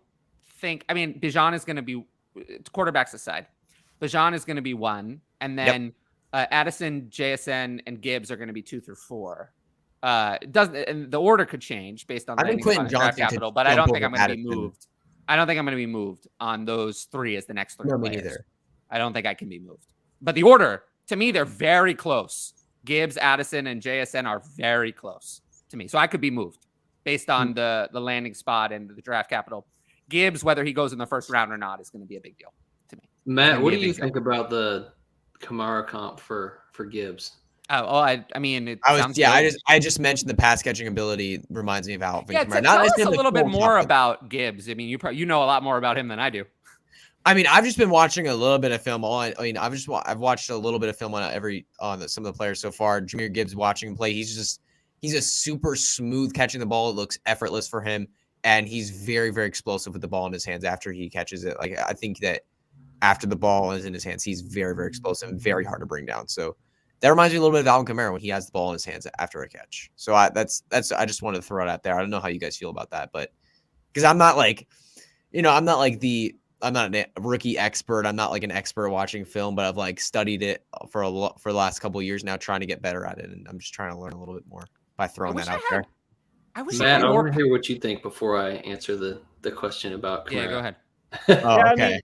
think. I mean, Bijan is going to be quarterbacks aside. Bijan is going to be 1, and then Addison, JSN, and Gibbs are going to be 2 through 4. And the order could change based on the draft capital, but I don't think I'm going to be moved. I don't think I'm going to be moved on those 3 as the next 3 players. I don't think I can be moved. But the order, to me, they're very close Gibbs, Addison, and JSN are very close to me. So I could be moved based on the landing spot and the draft capital. Gibbs, whether he goes in the first round or not, is going to be a big deal to me. Matt, what do you think about the Kamara comp for Gibbs? I mean, it sounds good. I just mentioned the pass catching ability reminds me of Alvin Kamara. Tell us a little bit more about Gibbs. I mean, you know a lot more about him than I do. I mean, I've just been watching a little bit of film I've watched a little bit of film on some of the players so far. Jahmyr Gibbs, watching him play, he's a super smooth catching the ball. It looks effortless for him, and he's very, very explosive with the ball in his hands after he catches it. Like, I think that after the ball is in his hands, he's very, very explosive and very hard to bring down. So that reminds me a little bit of Alvin Kamara when he has the ball in his hands after a catch. So I just wanted to throw it out there. I don't know how you guys feel about that, but because I'm not a rookie expert. I'm not like an expert watching film, but I've like studied it for the last couple of years now, trying to get better at it, and I'm just trying to learn a little bit more by throwing that out there. Matt, I want to hear what you think before I answer the question about Kamara. Yeah, go ahead. Okay.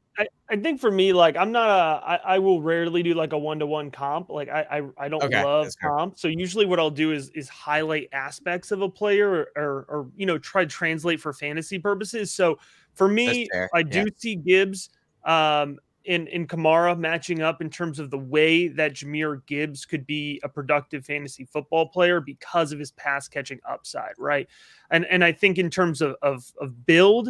I think for me, like, I will rarely do like a 1-to-1 comp. Like I don't love comp. So usually what I'll do is highlight aspects of a player or try to translate for fantasy purposes. So for me, I do see Gibbs in Kamara matching up in terms of the way that Jahmyr Gibbs could be a productive fantasy football player because of his pass catching upside, right? And I think in terms of build,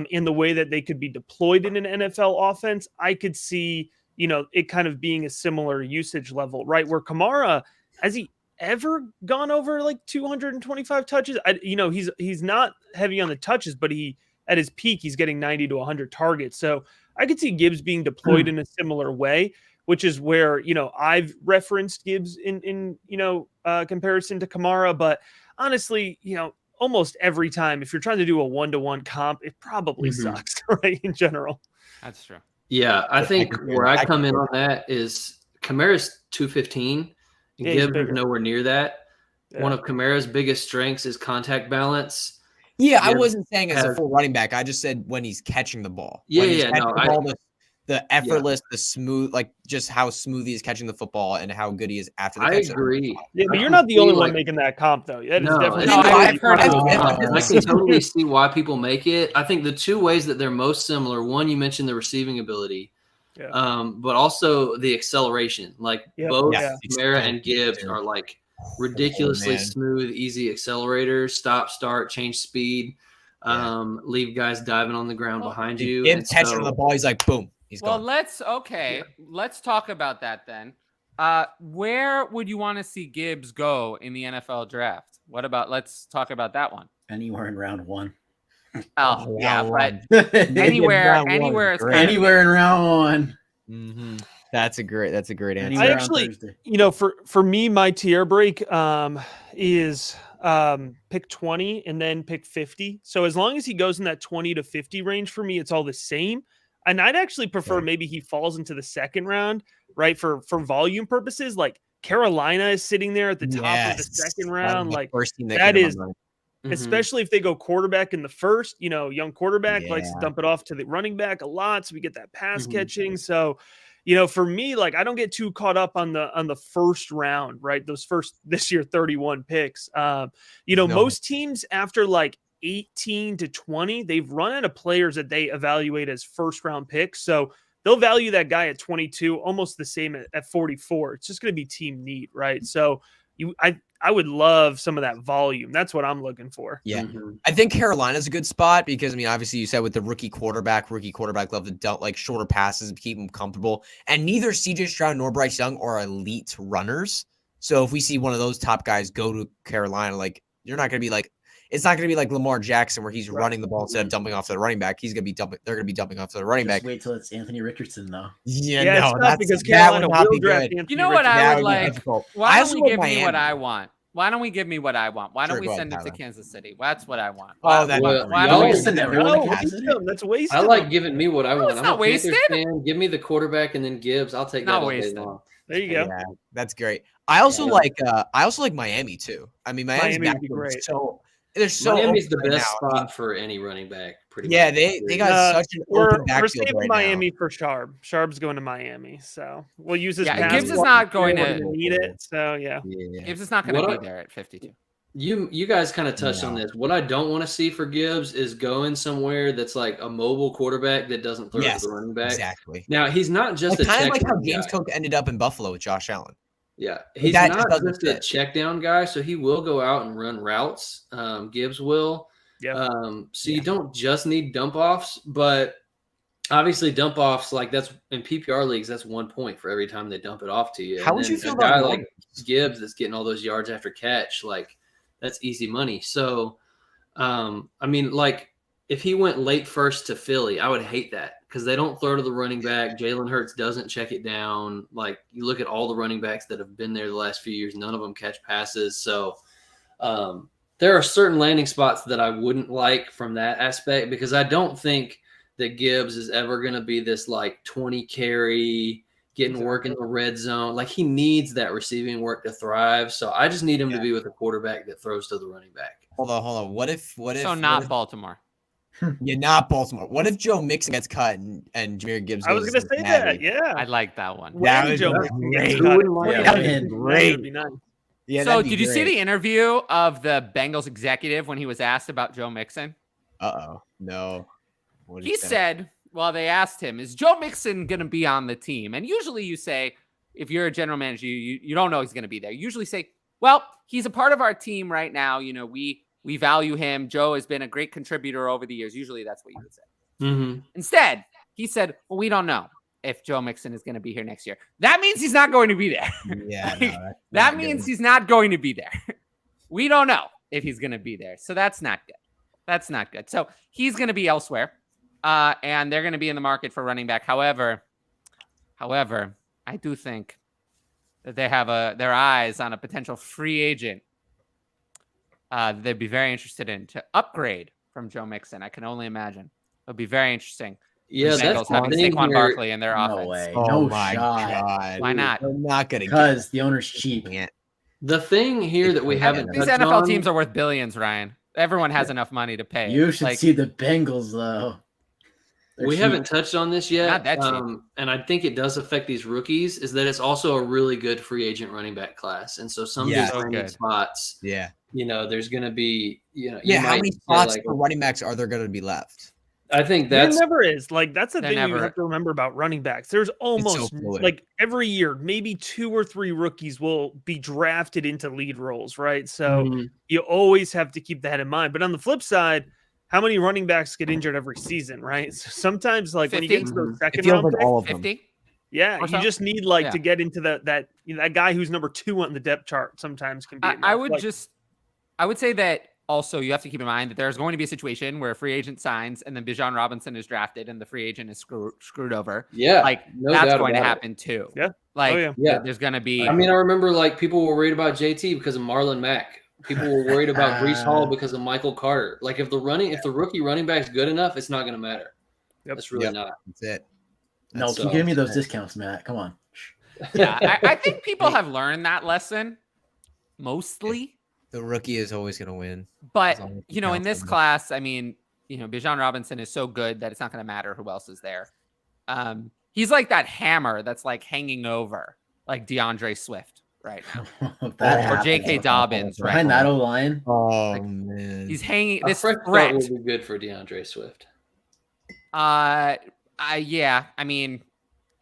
in the way that they could be deployed in an NFL offense, I could see, it kind of being a similar usage level, right? Where Kamara, has he ever gone over like 225 touches? He's not heavy on the touches, but at his peak, he's getting 90 to 100 targets. So I could see Gibbs being deployed in a similar way, which is where, I've referenced Gibbs in comparison to Kamara. But honestly, almost every time, if you're trying to do a 1-to-1 comp, it probably sucks, right? In general. That's true. Yeah. I think where I come in on that is Kamara's 215 and Gibbs is nowhere near that. Yeah. One of Kamara's biggest strengths is contact balance. Yeah, I wasn't saying as a full running back. I just said when he's catching the ball. The effortless, the smooth, like just how smooth he is catching the football and how good he is after the catch. I agree. Yeah, but you're not the only one making that comp, though. That is definitely. I've heard it. I can totally see why people make it. I think the two ways that they're most similar. One, you mentioned the receiving ability, but also the acceleration. Like both Kamara and Gibbs are like ridiculously smooth, easy accelerators. Stop, start, change speed. Leave guys diving on the ground behind you. Gibbs catching the ball, he's like boom. Let's talk about that then. Where would you want to see Gibbs go in the NFL draft? Let's talk about that one. Anywhere in round 1. Oh, yeah, but anywhere is anywhere in round 1. Mm-hmm. That's a great answer. I actually, for me, my tier break is pick 20 and then pick 50. So as long as he goes in that 20 to 50 range, for me, it's all the same. And I'd actually prefer maybe he falls into the second round, right? For volume purposes, like Carolina is sitting there at the top of the second round. Like that is, especially if they go quarterback in the first, young quarterback likes to dump it off to the running back a lot. So we get that pass catching. So, for me, like I don't get too caught up on the first round, right? Those first this year, 31 picks. Most teams after like 18 to 20, they've run out of players that they evaluate as first round picks. So they'll value that guy at 22, almost the same at 44. It's just going to be team need, right? So I would love some of that volume. That's what I'm looking for. Yeah. I think Carolina's a good spot because, obviously you said with the rookie quarterback love to dump like shorter passes and keep them comfortable. And neither CJ Stroud nor Bryce Young are elite runners. So if we see one of those top guys go to Carolina, like you're not going to be like, it's not going to be like Lamar Jackson where he's running the ball instead of dumping off to the running back. They're going to be dumping off to the running back. Wait till it's Anthony Richardson though. Yeah, no, because Carolina will draft Anthony You know what Richardson. I would like? Why don't we give me what I want? Why don't we give me what I want? Why don't we send it to Kansas City? That's what I want. Why don't we send everyone to Kansas City? That's wasted. I like giving me what I want. It's not wasted. Give me the quarterback and then Gibbs. I'll take that all day long. There you go. Yeah, that's great. I also like Miami too. Miami's would be great. So they're so Miami's the open best right now. spot for any running back. Pretty Yeah, much. they got such an open We're backfield saving right Miami for Sharp. Sharp's going to Miami, so we'll use his Yeah, pass Gibbs is block not going when to. we need it. So yeah, now. Gibbs is not going to What be I- there at 52. You guys kind of touched on No. this. What I don't want to see for Gibbs is going somewhere that's like a mobile quarterback that doesn't throw Yes, to the running back. Exactly. Now he's not just a Kind check of like how down James guy. Cook ended up in Buffalo with Josh Allen. Yeah, he's that just not doesn't just a fit. check down guy, so he will go out and run routes. Gibbs will. yeah. So you don't just need dump offs, but obviously dump offs like that's in PPR leagues. That's 1 point for every time they dump it off to you. How And would then you feel a about guy Warren? like Gibbs that's getting all those yards after catch? Like that's easy money. So, I mean, like if he went late first to Philly, I would hate that because they don't throw to the running back. Jalen Hurts doesn't check it down. Like you look at all the running backs that have been there the last few years, none of them catch passes. So there are certain landing spots that I wouldn't like from that aspect because I don't think that Gibbs is ever going to be this like 20 carry, getting work in the red zone. Like he needs that receiving work to thrive. So I just need him to be with a quarterback that throws to the running back. Hold on. What if? So not Baltimore. Yeah, not Baltimore. What if Joe Mixon gets cut and Jahmyr Gibbs? I was goes going to to say Cincinnati? that. Yeah, I like that one. That when would Joe be Mixon great. gets Who cut, wouldn't like that? that Great. would be nice. Yeah. So that'd be did you see great. the interview of the Bengals executive when he was asked about Joe Mixon? No. What did He said, well, they asked him, is Joe Mixon going to be on the team? And usually you say, if you're a general manager, you don't know he's going to be there. You usually say, well, he's a part of our team right now. You know, we value him. Joe has been a great contributor over the years. Usually that's what you would say. Mm-hmm. Instead, he said, well, we don't know if Joe Mixon is going to be here next year. That means he's not going to be there. Yeah. Like, No, that's that not means good. he's not going to be there. We don't know if he's going to be there. So that's not good. That's not good. So he's going to be elsewhere. And they're going to be in the market for running back. However, I do think that they have their eyes on a potential free agent they'd be very interested in to upgrade from Joe Mixon. I can only imagine. It'll be very interesting. Yeah, The that's Bengals the having thing Saquon here. Barkley in their No offense. way. Oh No my shot. God. Why not? They're not gonna Because the owner's cheap. get. The thing here that we haven't These touched NFL on, teams are worth billions, Ryan. Everyone has enough money to pay. You should Like, see the Bengals though. They're we cheap. haven't touched on this yet. Not that cheap. And I think it does affect these rookies, is that it's also a really good free agent running back class. And so some Yeah. of So these landing good. spots, Yeah. there's going to be, you Yeah. How might many feel spots like- for running backs are there going to be left? I think There that's never is. Like that's the There thing you never- have to remember about running backs. There's almost fluid. like every year, maybe 2 or 3 rookies will be drafted into lead roles, right? So Mhm. you always have to keep that in mind. But on the flip side, how many running backs get injured every season, right? So sometimes, like when you get 50? into those It second feels round like picks, all of them. 50? yeah, or you so. just need like Yeah. to get into that guy who's number 2 on the depth chart. Sometimes can be. I enough. would Like, I would say that also you have to keep in mind that there's going to be a situation where a free agent signs and then Bijan Robinson is drafted and the free agent is screwed over. Yeah. Like no that's doubt going to about it. happen too. Yeah. Like yeah. Yeah. there's going to be. I mean, I remember like people were worried about JT because of Marlon Mack. People were worried about Breece Hall because of Michael Carter. Like if the rookie running back's good enough, it's not going to matter. Yep. It's really Yep. not. That's it. No, That's keep all. giving me those discounts, Matt. Come on. yeah, I think people have learned that lesson mostly. The rookie is always going to win. But As long as you know, in counts this them. class, I mean, Bijan Robinson is so good that it's not going to matter who else is there. He's like that hammer that's like hanging over like DeAndre Swift right now, If that Or or happens, J.K. Dobbins right behind now. that O line. Oh, Like, man. He's hanging A this fresh start threat. would be good for DeAndre Swift. Yeah, I mean,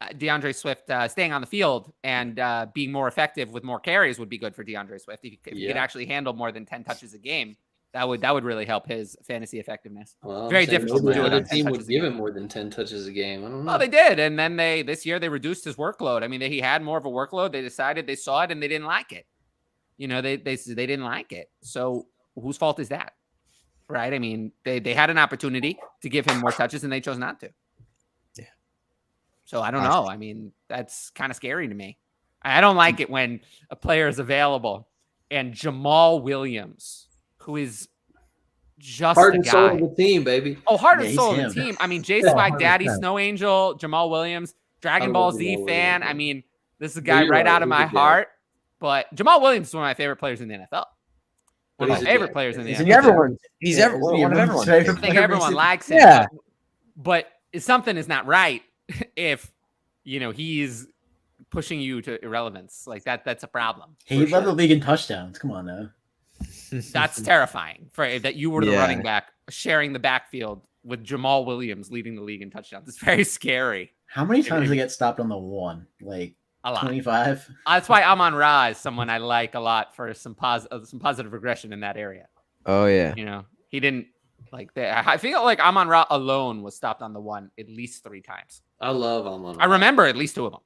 DeAndre Swift staying on the field and being more effective with more carries would be good for DeAndre Swift. If he could Yeah. actually handle more than 10 touches a game, that would really help his fantasy effectiveness. Well, I'm Very saying difficult no to do it other on 10 team touches would a give game. him more than 10 touches a game. I don't know. Well, they did, and then this year they reduced his workload. I mean, he had more of a workload. They decided they saw it and they didn't like it. They didn't like it. So whose fault is that, right? I mean, they had an opportunity to give him more touches and they chose not to. Yeah. So I don't know. I mean, that's kind of scary to me. I don't like it when a player is available and Jamal Williams, who is just Heart a and soul guy. of the team, baby. Oh, heart Yeah, and he's soul of the him. team. I mean, Jay Swag, Daddy, 100%. Snow Angel, Jamal Williams, Dragon I Ball love Z Jamal fan. Williams. I mean, this is a guy You're right right. out of He's my a dad. heart. But Jamal Williams is one of my favorite players in the NFL. One But of he's my a favorite Jags players in the fan. He's NFL. everyone. He's Yeah, one of everyone's everyone's favorite favorite I think player. everyone likes him. Yeah. But something is not right if he's pushing you to irrelevance. Like that's a problem. He For led the sure. league in touchdowns. Come on now. That's terrifying for that you were the Yeah. running back sharing the backfield with Jamal Williams leading the league in touchdowns. It's very scary. How many times if- did he get stopped on the one? Like A lot. 25? That's why Amon Ra is someone I like a lot for some positive regression in that area. Oh yeah. He didn't I feel like Amon Ra alone was stopped on the one at least 3 times. I love Amon. I remember at least 2 of them.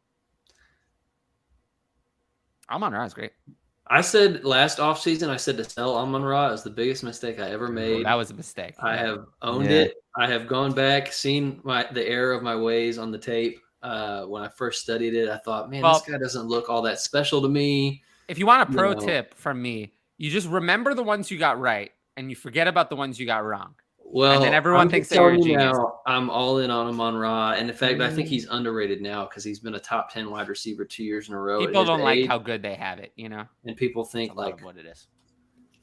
Amon Ra is great. I said last offseason, I said to sell Amon Ra is the biggest mistake I ever Oh, made. that was a mistake. I have owned Yeah. it. I have gone back, seen the error of my ways on the tape. When I first studied it, I thought, man, Well, this guy doesn't look all that special to me. If you want a pro No. tip from me, you just remember the ones you got right and you forget about the ones you got wrong. Well, then everyone I'm thinks just that you're a telling you genius. now, I'm all in on Amon Ra. And in fact, I think he's underrated now because he's been a top 10 wide receiver 2 years in a row. at People his don't like age, how good they have it, and people That's think a lot like, of what it is.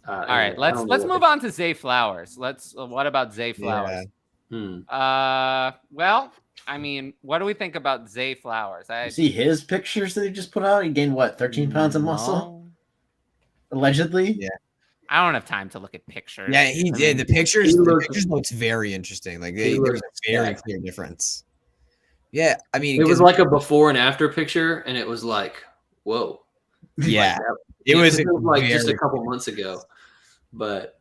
all All right, let's move on to Zay Flowers. What about Zay Flowers? Well, I mean, what do we think about Zay Flowers? You see his pictures that he just put out? He gained what, 13 pounds of muscle? Allegedly? Yeah. I don't have time to look at pictures. Yeah, he I did. mean, The pictures looked- looks very interesting. Like He there's looked a very stacked. clear difference. Yeah, I mean, It was like a before and after picture, and it was like, whoa. yeah, Like, it was like just a very couple months ago. But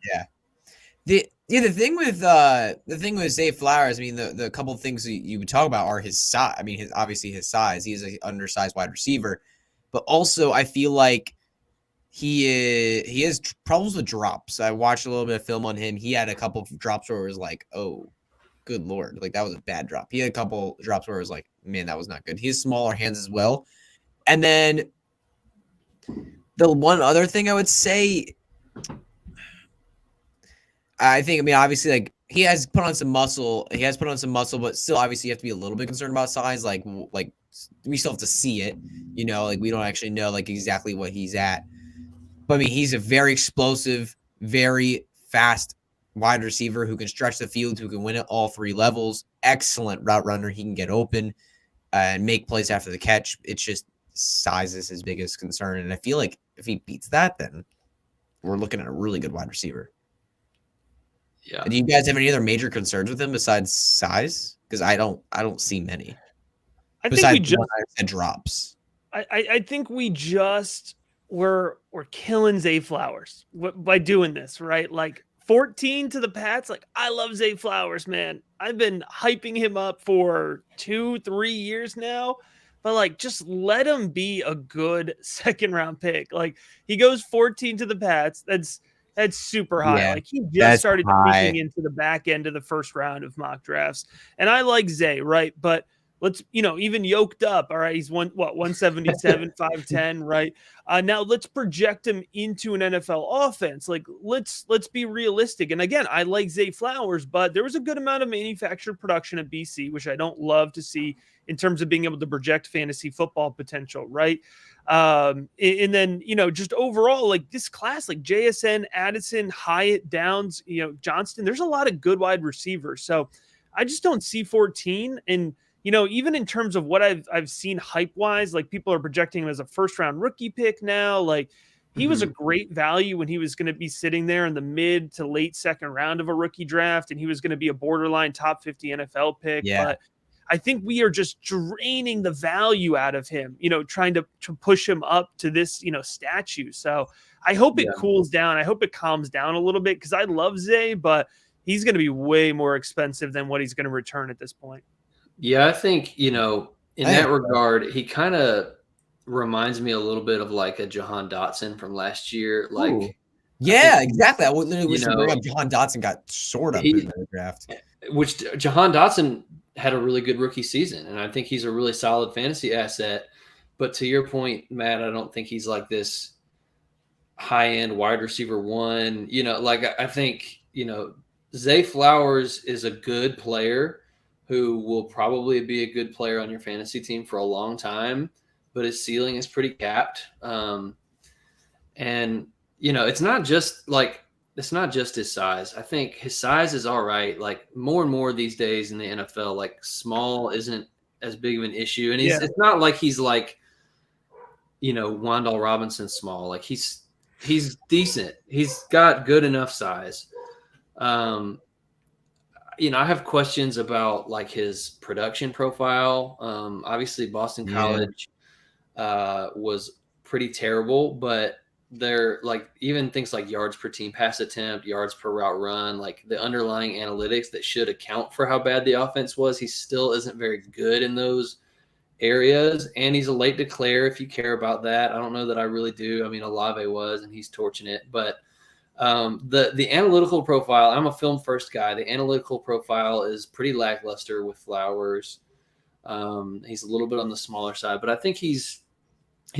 the thing with Zay Flowers. I mean, the couple of things you would talk about are his size. I mean, obviously his size. He is an undersized wide receiver, but also I feel like he has problems with drops. I watched a little bit of film on him. He had a couple of drops where it was like, oh, good Lord. Like that was a bad drop. He had a couple drops where it was like, man, that was not good. He has smaller hands as well. And then the one other thing I would say, I mean, obviously, like he has put on some muscle. But still, obviously, you have to be a little bit concerned about size. Like we still have to see it. Like we don't actually know like exactly what he's at. But I mean, he's a very explosive, very fast wide receiver who can stretch the field, who can win at all 3 levels. Excellent route runner. He can get open and make plays after the catch. It's just size is his biggest concern. And I feel like if he beats that, then we're looking at a really good wide receiver. yeah. Do you guys have any other major concerns with him besides size? Because I don't see many. I think Besides we just the drops. I think we just we're killing Zay Flowers by doing this, right? Like 14 to the Pats. Like I love Zay Flowers, man. I've been hyping him up for 2-3 years now, but like just let him be a good second round pick. Like he goes 14 to the Pats. That's super high. Yeah, Like he just that's started high. creeping into the back end of the first round of mock drafts. And I like Zay, right? But let's, even yoked up. All right. He's 177, 5'10, right? Now let's project him into an NFL offense. Like let's be realistic. And again, I like Zay Flowers, but there was a good amount of manufactured production at BC, which I don't love to see in terms of being able to project fantasy football potential, right? And then, just overall, like this class, like JSN, Addison, Hyatt, Downs, Johnston, there's a lot of good wide receivers. So I just don't see 14. And, even in terms of what I've seen hype wise, like people are projecting him as a first round rookie pick now. Like he was a great value when he was going to be sitting there in the mid to late second round of a rookie draft, and he was going to be a borderline top 50 NFL pick. Yeah. But I think we are just draining the value out of him, trying to push him up to this, statue. So I hope it cools down. I hope it calms down a little bit because I love Zay, but he's going to be way more expensive than what he's going to return at this point. Yeah, I think, in that regard, he kind of reminds me a little bit of like a Jahan Dotson from last year. Like, Ooh. Yeah, exactly. I would literally wish to bring up know, Jahan Dotson got soared up in the draft. which Jahan Dotson had a really good rookie season, and I think he's a really solid fantasy asset. But to your point, Matt, I don't think he's like this high-end wide receiver one. I think, Zay Flowers is a good player who will probably be a good player on your fantasy team for a long time, but his ceiling is pretty capped. And, it's not just his size. I think his size is all right. Like more and more these days in the NFL, like small isn't as big of an issue. And it's not like he's like, Wandale Robinson small. Like he's decent. He's got good enough size. I have questions about like his production profile. Obviously Boston College was pretty terrible, but they're like even things like yards per team pass attempt, yards per route run, like the underlying analytics that should account for how bad the offense was. He still isn't very good in those areas, and he's a late declare if you care about that. I don't know that I really do. I mean, Olave was, and he's torching it, but the analytical profile, I'm a film first guy. The analytical profile is pretty lackluster with Flowers. He's a little bit on the smaller side, but I think he's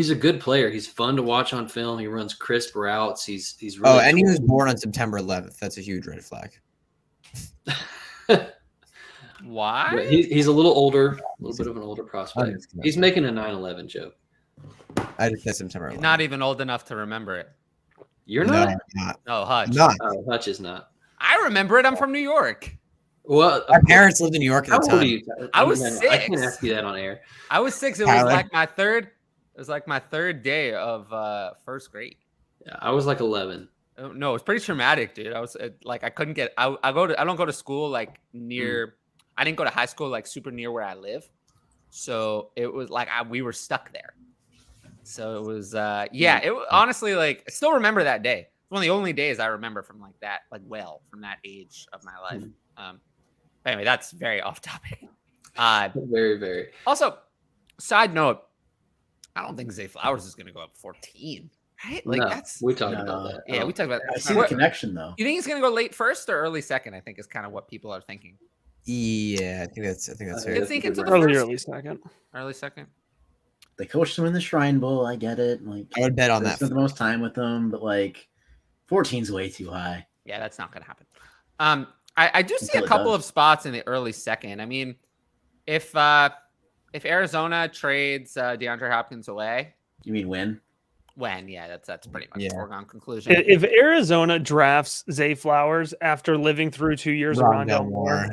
a good player. He's fun to watch on film. He runs crisp routes. He's really and he was born on September 11th. That's a huge red flag. Why? But he's a little older, a little bit of an older prospect. He's making a 9/11 joke. I just said September 11th. He's not even old enough to remember it. You're not? No, Hutch. Not. Oh, Hutch is not. I remember it. I'm from New York. Well, Our parents lived in New York at the how old are time. you? I was I can't 6. ask you that on air. I was 6. It Tyler? was like my third. It was like my third day of first grade. Yeah, I was like 11. No, it was pretty traumatic, dude. I was like, I couldn't get. I don't go to school like near. I didn't go to high school like super near where I live, so it was like we were stuck there. So it was honestly like I still remember that day. It's one of the only days I remember from like that, like from that age of my life. Anyway, that's very off topic. Very, very. Also, side note, I don't think Zay Flowers is going to go up 14, right? Like No, we talked about that. Yeah, we talked about that. I see the connection though. You think he's going to go late first or early second? I think is kind of what people are thinking. Yeah, I think that's fair. It's thinking to the Early second. Early second. They coached him in the Shrine Bowl. I get it. Like I would bet on they that. spent the most time with them, but like 14's way too high. Yeah, that's not going to happen. I do see Until a it couple does. of spots in the early second. I mean, if Arizona trades DeAndre Hopkins away, You mean win? that's pretty much Yeah. a foregone conclusion. If Arizona drafts Zay Flowers after living through 2 years of Rondell Moore,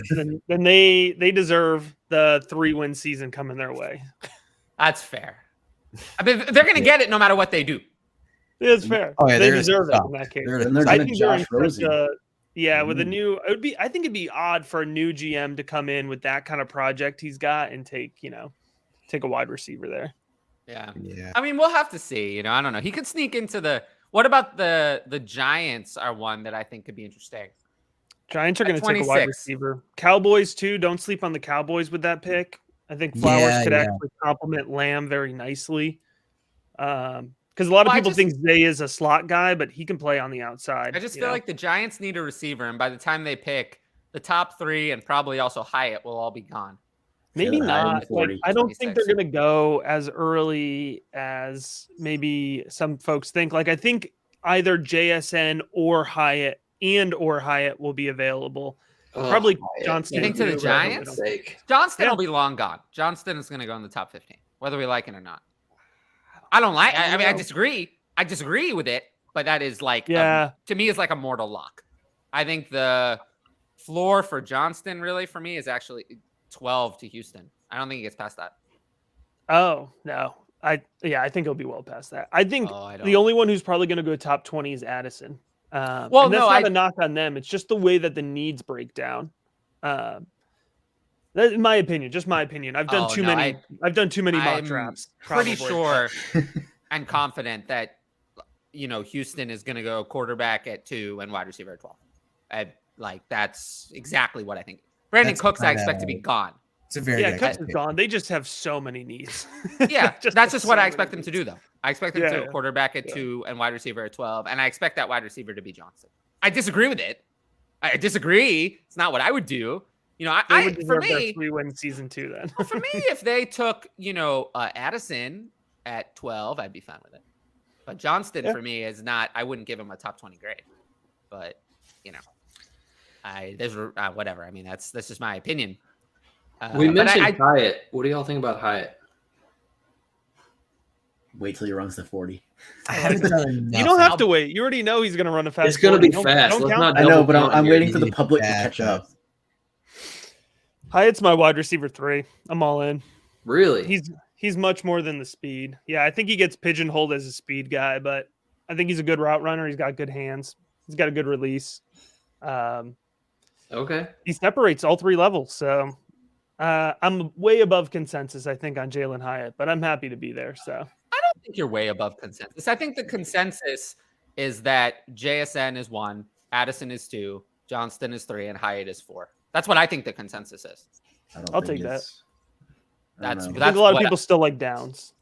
then they deserve the 3-win season coming their way. That's fair. I mean, they're going to get it no matter what they do. It's fair. Oh, yeah, they they're deserve it gonna in that case. Then they're I gonna think they're in Josh Rosie. such a, with a new. I think it'd be odd for a new GM to come in with that kind of project he's got and take a wide receiver there. Yeah. Yeah. I mean, we'll have to see. I don't know. He could sneak into the. What about the Giants? Are one that I think could be interesting. Giants are At going to take a wide 26. receiver. Cowboys too. Don't sleep on the Cowboys with that pick. I think Flowers could actually complement Lamb very nicely. Because a lot of people think Zay is a slot guy, but he can play on the outside. I just feel like the Giants need a receiver, and by the time they pick, the top 3 and probably also Hyatt will all be gone. Maybe Yeah, not. Like, 40, I don't think they're 26. going to go as early as maybe some folks think. Like, I think either JSN or Hyatt will be available. Probably Johnston. You think to the Giants? Johnston will be long gone. Johnston is going to go in the top 15, whether we like it or not. I don't like. I mean, I disagree. I disagree with it, but that is like, to me, is like a mortal lock. I think the floor for Johnston, really, for me, is actually 12 to Houston. I don't think he gets past that. Oh no, I think he'll be well past that. I think I the only one who's probably going to go top 20 is Addison. Well, and that's no, not a knock on them. It's just the way that the needs break down. That's my opinion. Just my opinion. I've done too many. I've done too many mock I'm drafts. Pretty probably. sure and confident that Houston is going to go quarterback at 2 and wide receiver at 12. That's exactly what I think. Brandon Cooks, I expect to be gone. It's a very Cooks is gone. They just have so many needs. Yeah, that's just what I expect them to do, though. I expect them to Yeah. quarterback at 2 and wide receiver at 12, and I expect that wide receiver to be Johnson. I disagree with it. I disagree. It's not what I would do. They would For deserve their me, 3-win season 2 then. for me, if they took Addison at 12, I'd be fine with it. But Johnston for me is not. I wouldn't give him a top 20 grade. But there's whatever. I mean, that's just my opinion. We mentioned Hyatt. What do y'all think about Hyatt? Wait till he runs the 40. I haven't done enough. You don't have to wait. You already know he's going to run a fast. It's going to be 40. fast. Don't Let's count not that. I know, double but count I'm here. waiting for the public to catch up. Hyatt's my wide receiver 3. I'm all in. Really? He's much more than the speed. Yeah, I think he gets pigeonholed as a speed guy, but I think he's a good route runner. He's got good hands. He's got a good release. Okay. He separates all 3 levels. So I'm way above consensus, I think, on Jalen Hyatt, but I'm happy to be there. So I don't think you're way above consensus. I think the consensus is that JSN is 1, Addison is 2, Johnston is 3, and Hyatt is 4. That's what I think the consensus is. I'll take that. I That's I think a lot of people still like Downs.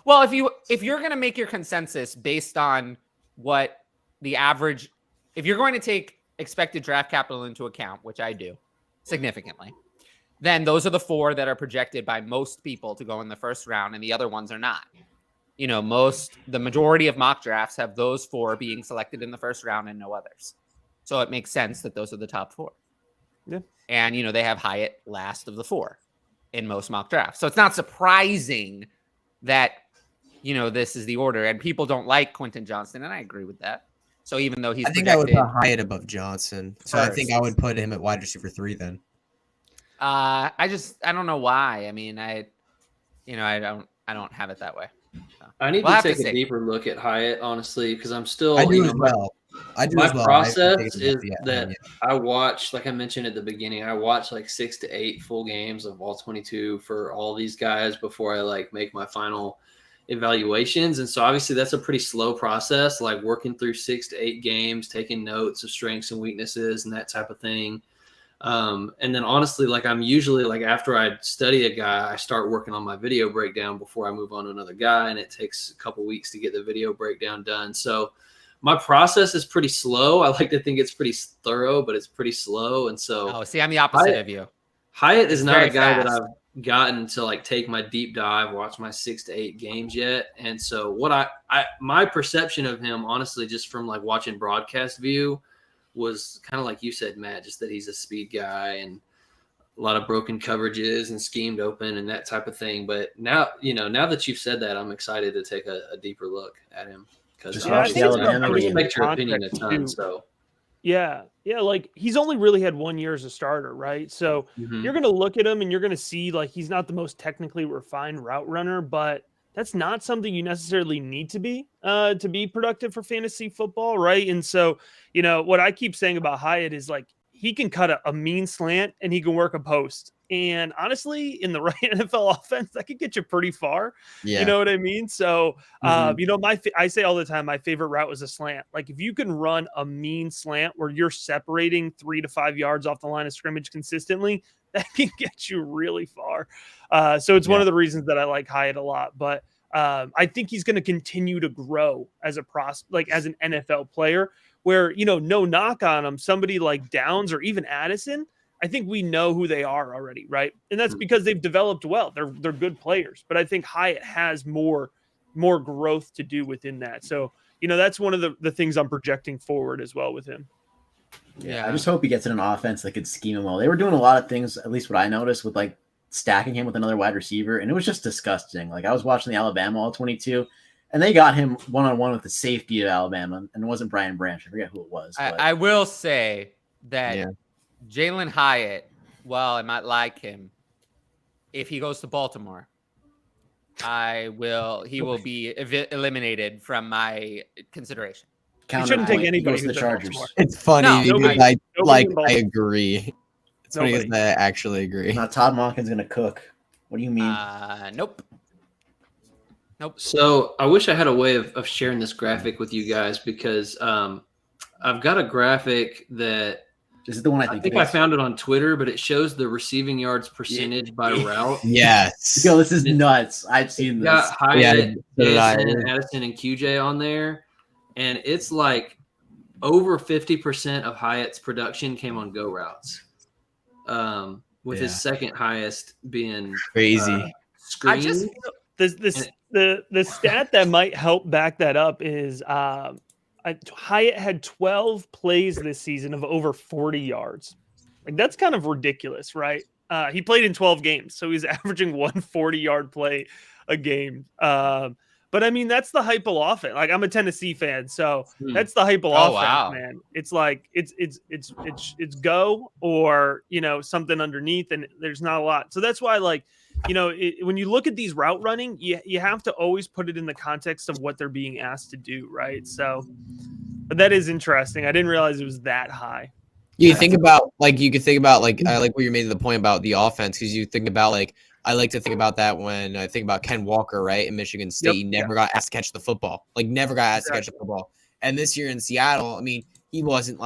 Well, if you're going to make your consensus based on what the average, if you're going to take expected draft capital into account, which I do significantly, then those are the 4 that are projected by most people to go in the first round, and the other ones are not. You know, the majority of mock drafts have those 4 being selected in the first round and no others. So it makes sense that those are the top 4. Yeah. And, you know, they have Hyatt last of the 4 in most mock drafts. So it's not surprising that, you know, this is the order, and people don't like Quentin Johnston, and I agree with that. So even though he's I think projected, I would put Hyatt above Johnson. So I think I would put him at wide receiver 3 then. I don't know why. I mean, I don't have it that way. So. I need We'll to have to take a see. deeper look at Hyatt, honestly, because I'm still. I do as well. My process is Yeah, that I watch, like I mentioned at the beginning, I watch like 6 to 8 full games of all 22 for all these guys before I like make my final evaluations. And so obviously that's a pretty slow process, like working through 6 to 8 games, taking notes of strengths and weaknesses and that type of thing. And then honestly, like I'm usually like after I study a guy, I start working on my video breakdown before I move on to another guy. And it takes a couple weeks to get the video breakdown done. So my process is pretty slow. I like to think it's pretty thorough, but it's pretty slow. And so See, I'm the opposite of you. Hyatt is not very a guy fast. that I've gotten to like take my deep dive, watch my 6 to 8 games yet. And so what my perception of him, honestly, just from like watching broadcast view was kind of like you said, Matt, just that he's a speed guy and a lot of broken coverages and schemed open and that type of thing. But now that you've said that, I'm excited to take a deeper look at him. Because Yeah, I think it's I about respect your contract opinion a ton. too. So Yeah, like he's only really had 1 year as a starter, right? So you're going to look at him and you're going to see like he's not the most technically refined route runner, but that's not something you necessarily need to be productive for fantasy football, right? And so, you know, what I keep saying about Hyatt is like he can cut a mean slant and he can work a post. And honestly, in the right NFL offense, that could get you pretty far. Yeah. You know what I mean? So, you know, I say all the time, my favorite route was a slant. Like if you can run a mean slant where you're separating 3 to 5 yards off the line of scrimmage consistently, that can get you really far. So it's one of the reasons that I like Hyatt a lot. But I think he's going to continue to grow as a as an NFL player where, you know, no knock on him. Somebody like Downs or even Addison, I think we know who they are already, right? And that's because they've developed well. They're good players, but I think Hyatt has more growth to do within that. So, you know, that's one of the things I'm projecting forward as well with him. Yeah, I just hope he gets in an offense that could scheme him well. They were doing a lot of things, at least what I noticed, with like stacking him with another wide receiver, and it was just disgusting. Like I was watching the Alabama all 22, and they got him one-on-one with the safety of Alabama, and it wasn't Brian Branch. I forget who it was. But I will say that Jalen Hyatt, while I might like him, if he goes to Baltimore, he will be eliminated from my consideration. You shouldn't take anybody to the Chargers. It's funny because I agree. It's funny because I actually agree. Now Todd Monken's going to cook. What do you mean? Nope. So I wish I had a way of sharing this graphic with you guys because I've got a graphic that Is it the one I think I found it on Twitter, but it shows the receiving yards percentage by route. Yes. Yo, this is nuts. I've seen this. Got Hyatt, Addison, and QJ on there, and it's like over 50% of Hyatt's production came on go routes, with his second highest being crazy. screen. The stat that might help back that up is Hyatt had 12 plays this season of over 40 yards. Like that's kind of ridiculous, right? He played in 12 games, so he's averaging 1 40-yard play a game. But I mean, that's the Heupel offense. Like, I'm a Tennessee fan, so Hmm. that's the Heupel Oh, offense, wow. man. It's like it's go or something underneath, and there's not a lot. So that's why, like, when you look at these route running, you have to always put it in the context of what they're being asked to do, right? So, but that is interesting. I didn't realize it was that high. You could think about I like what you made the point about the offense, because you think about I like to think about that when I think about Ken Walker, right? In Michigan State, he never got asked to catch the football. Never got asked to catch the football. And this year in Seattle, I mean, he wasn't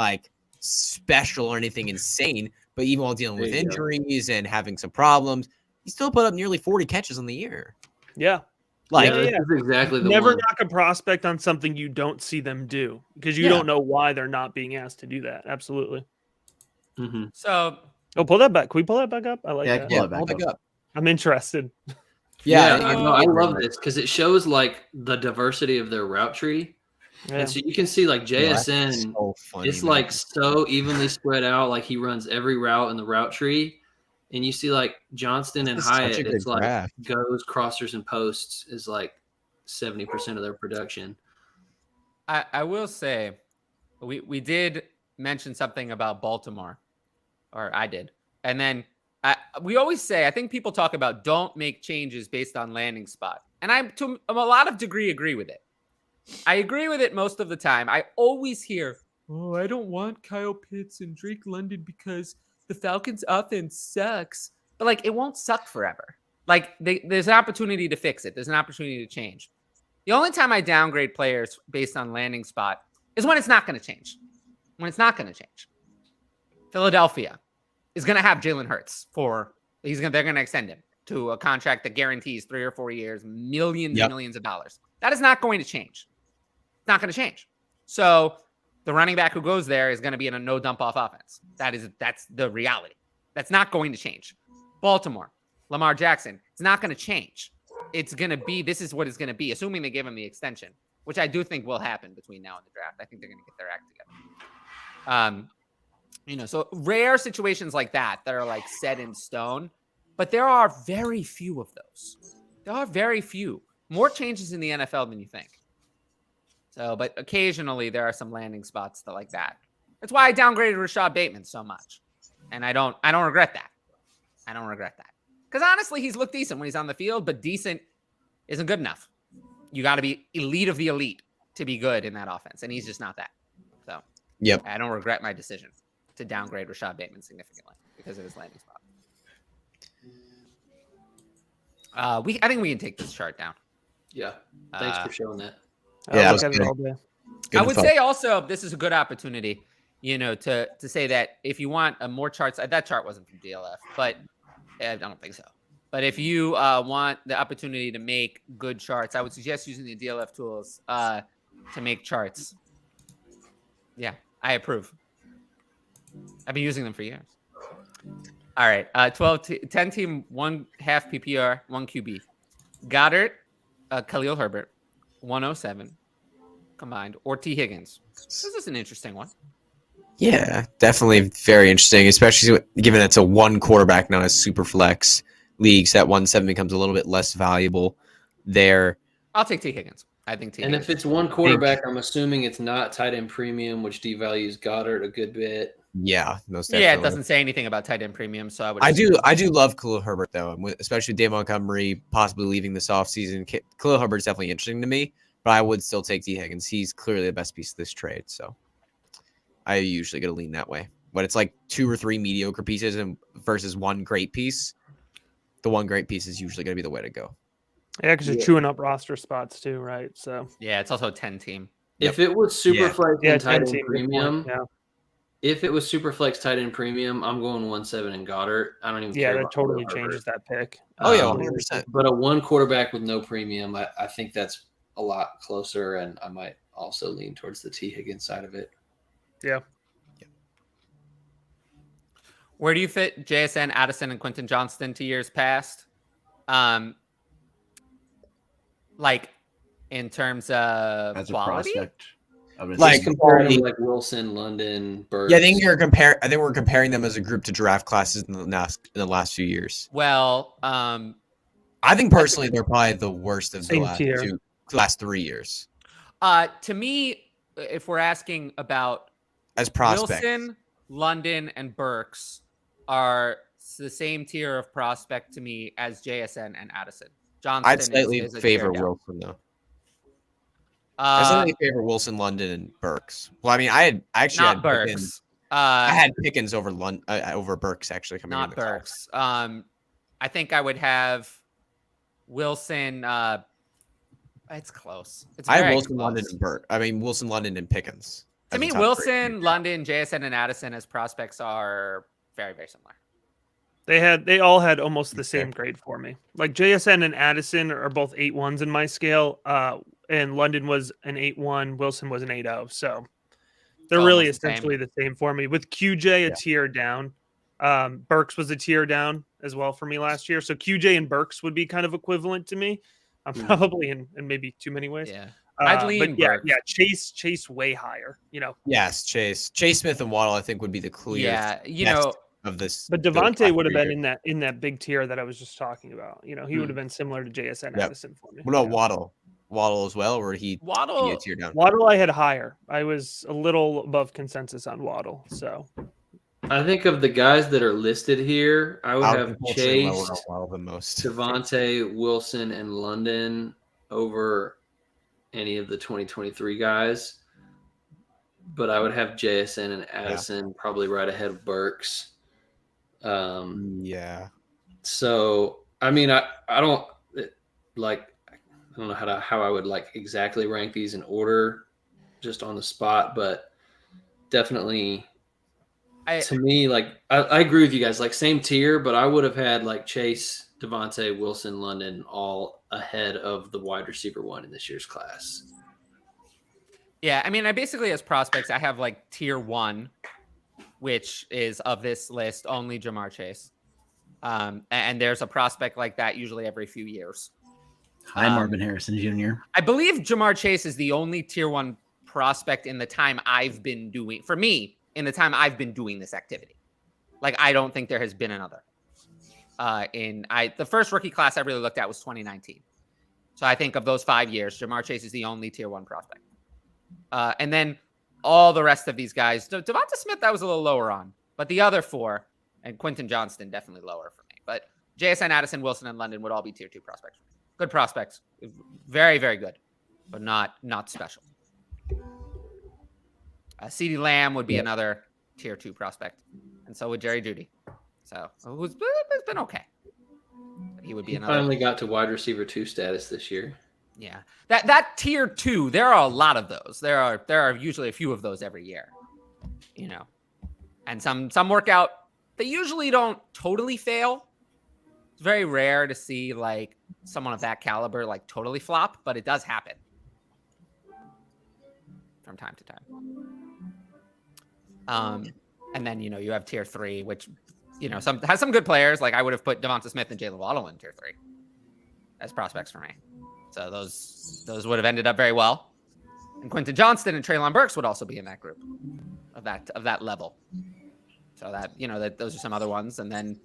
special or anything insane, but even while dealing with injuries and having some problems, he still put up nearly 40 catches on the year. Yeah. This is exactly the Never one. knock a prospect on something you don't see them do, because you don't know why they're not being asked to do that. Absolutely. Mm-hmm. So, pull that back. Can we pull that back up? I like that. Pull it back up. I'm interested. Yeah, I love this because it shows the diversity of their route tree. Yeah. And so you can see JSN, so funny, it's so evenly spread out. He runs every route in the route tree. And you see Johnston and Hyatt, it's goes, crossers, and posts is 70% of their production. I will say we did mention something about Baltimore, or I did. And then we always say, I think people talk about don't make changes based on landing spot. And I'm to a lot of degree agree with it. I agree with it most of the time. I always hear, oh, I don't want Kyle Pitts and Drake London because the Falcons offense sucks. But it won't suck forever. There's an opportunity to fix it. There's an opportunity to change. The only time I downgrade players based on landing spot is when it's not going to change. When it's not going to change. Philadelphia is going to have Jalen Hurts they're going to extend him to a contract that guarantees 3 or 4 years, millions and millions of dollars. That is not going to change. It's not going to change. So the running back who goes there is going to be in a no dump off offense. That's the reality. That's not going to change. Baltimore, Lamar Jackson, it's not going to change. It's going to be, this is what it's going to be, assuming they give him the extension, which I do think will happen between now and the draft. I think they're going to get their act together. So rare situations like that are set in stone, but there are very few of those. There are very few. More changes in the NFL than you think. So, but occasionally there are some landing spots like that. That's why I downgraded Rashad Bateman so much. And I don't regret that. I don't regret that. Because honestly, he's looked decent when he's on the field, but decent isn't good enough. You got to be elite of the elite to be good in that offense. And he's just not that. So I don't regret my decision to downgrade Rashad Bateman significantly because of his landing spot. I think we can take this chart down. Yeah. Thanks for showing that. Yeah, I would say also this is a good opportunity, to say that if you want more charts, that chart wasn't from DLF, but I don't think so. But if you want the opportunity to make good charts, I would suggest using the DLF tools to make charts. Yeah, I approve. I've been using them for years. All right, 10 team, 1 half PPR, 1 QB. Goddard, Khalil Herbert, 107 combined, or T. Higgins. This is an interesting one. Yeah, definitely very interesting, especially given it's a 1 quarterback now as super flex leagues. That 1-7 becomes a little bit less valuable there. I'll take T. Higgins. I think T. And Higgins. if it's 1 quarterback, I'm assuming it's not tight end premium, which devalues Goddard a good bit. Yeah, most definitely. Yeah, it doesn't say anything about tight end premium, so I would. I do love Khalil Herbert though, especially Dave Montgomery possibly leaving this offseason. Khalil Herbert's definitely interesting to me, but I would still take T. Higgins. He's clearly the best piece of this trade, so I usually get to lean that way. When it's 2 or 3 mediocre pieces versus 1 great piece, the 1 great piece is usually going to be the way to go. Yeah, because you're chewing up roster spots too, right? So yeah, it's also a 10 team. If it was super flex and tight end premium, if it was super flex tight end premium, I'm going 1-7 and Goddard. I don't even care. Yeah, that totally changes that pick. Oh yeah, 100%. But a 1 quarterback with no premium, I think that's a lot closer, and I might also lean towards the T. Higgins side of it. Yeah. Where do you fit JSN, Addison, and Quentin Johnston to years past? In terms of As a quality? prospect. Comparing them like Wilson, London, Burks. Yeah, I think we're comparing them as a group to draft classes in the last few years. Well, I think personally they're probably the worst of the last 2. the last 3 years To me, if we're asking about as prospects. Wilson, London, and Burks are the same tier of prospect to me as JSN and Addison. Johnston I'd slightly is a favor tier down. Wilson though. I slightly favor Wilson, London, and Burks. Well, I mean, I actually not had Burks. Pickens. I had Pickens over over Burks actually coming Not into the class. Burks. I think I would have Wilson. It's close. It's I have very Wilson, close. London, and Burke. I mean, Wilson, London, and Pickens. To as the me, top Wilson, three. London, JSN, and Addison as prospects are very, very similar. They all had almost the same grade for me. Like JSN and Addison are both 8.1s in my scale. And London was an 8.1, Wilson was an 8.0. So they're really almost the same. essentially the same for me. With QJ a tier down. Burks was a tier down as well for me last year. So QJ and Burks would be kind of equivalent to me. Probably in maybe too many ways. Yeah. I'd lean but Burks. Chase way higher, Yes, Chase Smith and Waddle, I think, would be the clear. Yeah, of this. But Devontae would have been in that big tier that I was just talking about. He would have been similar to JSN Addison for me. What about Waddle? Waddle as well, or he Waddle. a tier down? Waddle I had higher. I was a little above consensus on Waddle. So I think of the guys that are listed here, I would have Unfortunately, lower on Chase, Waddle than most. Devontae, Wilson, and London over any of the 2023 guys. But I would have JSN and Addison probably right ahead of Burks. Yeah. So I mean, I don't know how I would like exactly rank these in order, just on the spot, but definitely. To me, like I agree with you guys, like same tier, but I would have had like Chase, Devontae, Wilson, London all ahead of the wide receiver one in this year's class. Yeah, I mean, I basically as prospects, I have like tier 1, which is of this list only Jahmyr Chase, and there's a prospect like that usually every few years. Hi, Marvin Harrison Jr. I believe Jahmyr Chase is the only tier 1 prospect in the time I've been doing. For me, in the time I've been doing this activity, like I don't think there has been another. The first rookie class I really looked at was 2019. So I think of those 5 years, Jahmyr Chase is the only tier 1 prospect. And then all the rest of these guys, Devonta Smith, I was a little lower on, but the other 4 and Quentin Johnston definitely lower for me. But JSN, Addison, Wilson, and London would all be tier 2 prospects. Good prospects, very, very good, but not special. CeeDee Lamb would be another tier 2 prospect, and so would Jerry Jeudy. So it's been okay. But he would be another. Finally got to wide receiver 2 status this year. Yeah, that tier 2. There are a lot of those. There are usually a few of those every year. And some work out. They usually don't totally fail. It's very rare to see like someone of that caliber like totally flop, but it does happen from time to time. And then you have tier 3, which has some good players. Like I would have put Devonta Smith and Jalen Waddle in tier 3 as prospects for me. So those would have ended up very well. And Quentin Johnston and Treylon Burks would also be in that group of that level. So that those are some other ones. And then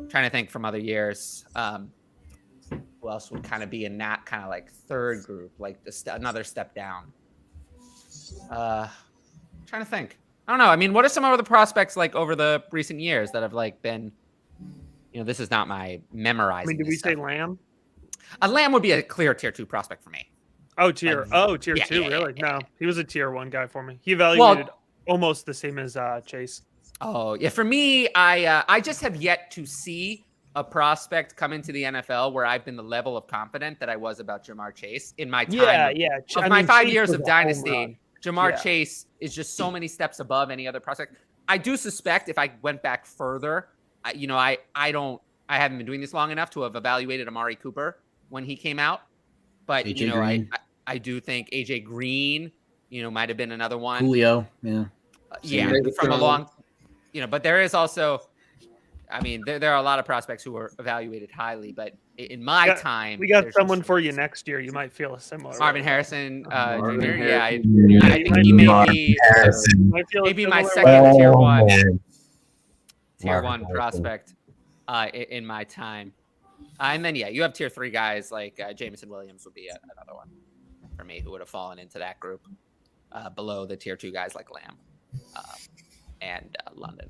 trying to think from other years, who else would kind of be in that kind of like third group, like another step down. Trying to think. I don't know. I mean, what are some other prospects like over the recent years that have like been, this is not my memorizing. I mean, did we say Lamb? Lamb would be a clear tier 2 prospect for me. Oh, tier 2, really? No, he was a tier 1 guy for me. He evaluated almost the same as Chase. Oh, yeah. For me, I just have yet to see a prospect come into the NFL where I've been the level of confident that I was about Jahmyr Chase in my time. Of my 5 years of Dynasty, Jahmyr Chase is just so many steps above any other prospect. I do suspect if I went back further, I haven't been doing this long enough to have evaluated Amari Cooper when he came out. But, I do think AJ Green, might have been another one. Julio, yeah. From a long, but there is also, I mean, there are a lot of prospects who were evaluated highly, but in my time, we got someone for you next year. You might feel a similar. Marvin Harrison, Marvin Jr. Harrison. Yeah, I think he may be maybe my second tier 1 prospect in my time. And then you have tier 3 guys like Jameson Williams would be another one. for me who would have fallen into that group below the tier 2 guys like Lamb and London.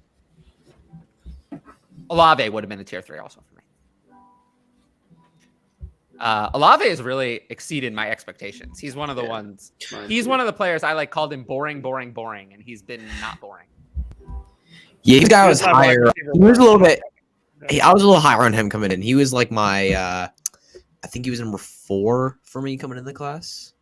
Olave would have been a tier 3 also for me. Olave has really exceeded my expectations. He's one of the ones. He's one of the players I called him boring, and he's been not boring. Yeah, this guy was higher. He was a little bit. I was a little higher on him coming in. He was like my. I think he was number 4 for me coming in the class.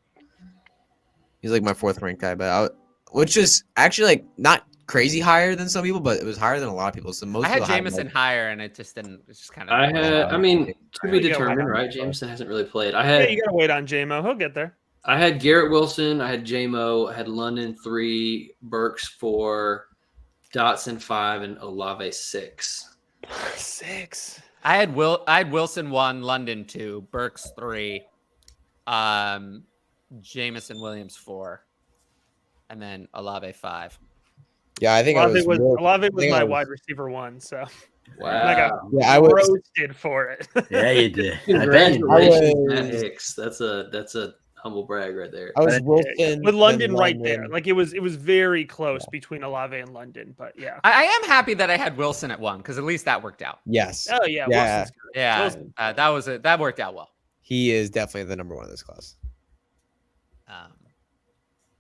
He's like my 4th ranked guy, which is actually like not crazy higher than some people, but it was higher than a lot of people. So most I had people Jameson higher, and it just didn't. It's just kind of. I mean, to be determined, right? Jameson hasn't really played. You gotta wait on JMO. He'll get there. I had Garrett Wilson. I had JMO. I had London 3, Burks 4, Dotson 5, and Olave 6. 6. I had Wilson 1, London 2, Burks 3, Jameson Williams 4, and then Olave 5. Yeah, I think Olave was my wide receiver 1. So wow. I was roasted for it. Yeah, you did. Congratulations, Matt Hicks. That's a humble brag right there. I was Wilson with London right there. Like it was very close between Olave and London, but yeah. I am happy that I had Wilson at 1 because at least that worked out. Yes. Oh yeah. That worked out well. He is definitely the number 1 of this class.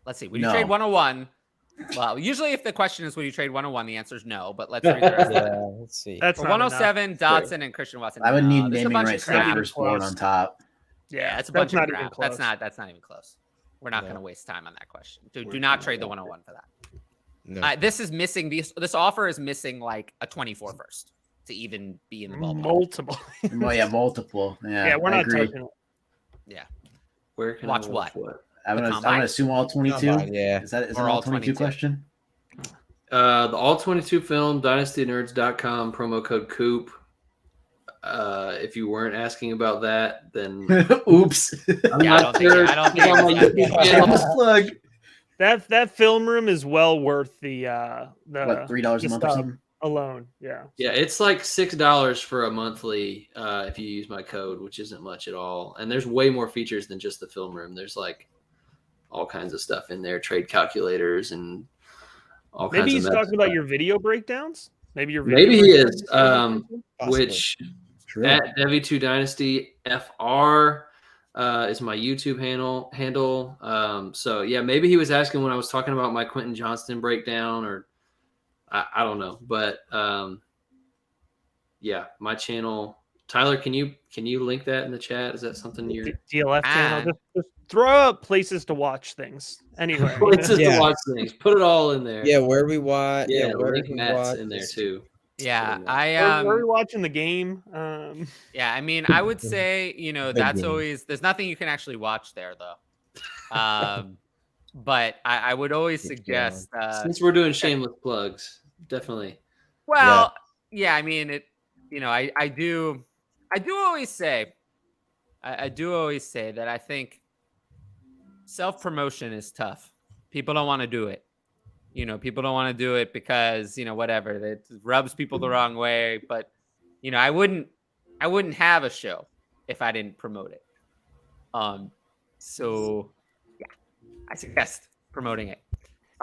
Let's see. Would you trade 101? Well, usually if the question is would you trade 101, the answer is no. But let's read the rest of it. Let's see. That's 107, Dotson and Christian Watson. I would need this is a naming bunch rights of crap. first one on top. Yeah, it's a bunch of not crap. even close. That's not even close. We're not going to waste time on that question. Do not trade the 101 for that. No. This is missing. This offer is missing like a 24 first to even be in the ballpark. Multiple. Well, yeah, multiple. Yeah, we're not touching it. Yeah. Where can Watch I what? I'm gonna assume all 22. Yeah. Is that Or an all all 22 question? The all 22 film, dynastynerds.com, promo code Coop. If you weren't asking about that, then Oops. I don't think Plug. That film room is well worth the What, $3 a month or something? alone. Yeah. Yeah, it's like $6 for a monthly if you use my code, which isn't much at all. And there's way more features than just the film room. There's like all kinds of stuff in there, trade calculators and all kinds of Maybe he's mess talking about stuff. your video breakdowns. Maybe your video Maybe he is. breakdowns? Which True. at Devi2 Dynasty FR is my YouTube handle. So yeah, maybe he was asking when I was talking about my Quentin Johnston breakdown, or I don't know, but yeah, my channel. Tyler, can you link that in the chat? Is that something you're DLF channel? Just throw up places to watch things anywhere. places to watch things? Put it all in there. Yeah, where we watch. Yeah, where link we Matt's watch in there this. too. Yeah, Where are we watching the game? Yeah, I mean, I would say, that's game. always, there's nothing you can actually watch there though. But I would always suggest, Since we're doing shameless plugs, definitely. well, yeah, I mean, I do always say, I do always say that I think self-promotion is tough. People don't want to do it. People don't want to do it because, whatever, that rubs people the wrong way. But, I wouldn't have a show if I didn't promote it. So yeah, I suggest promoting it.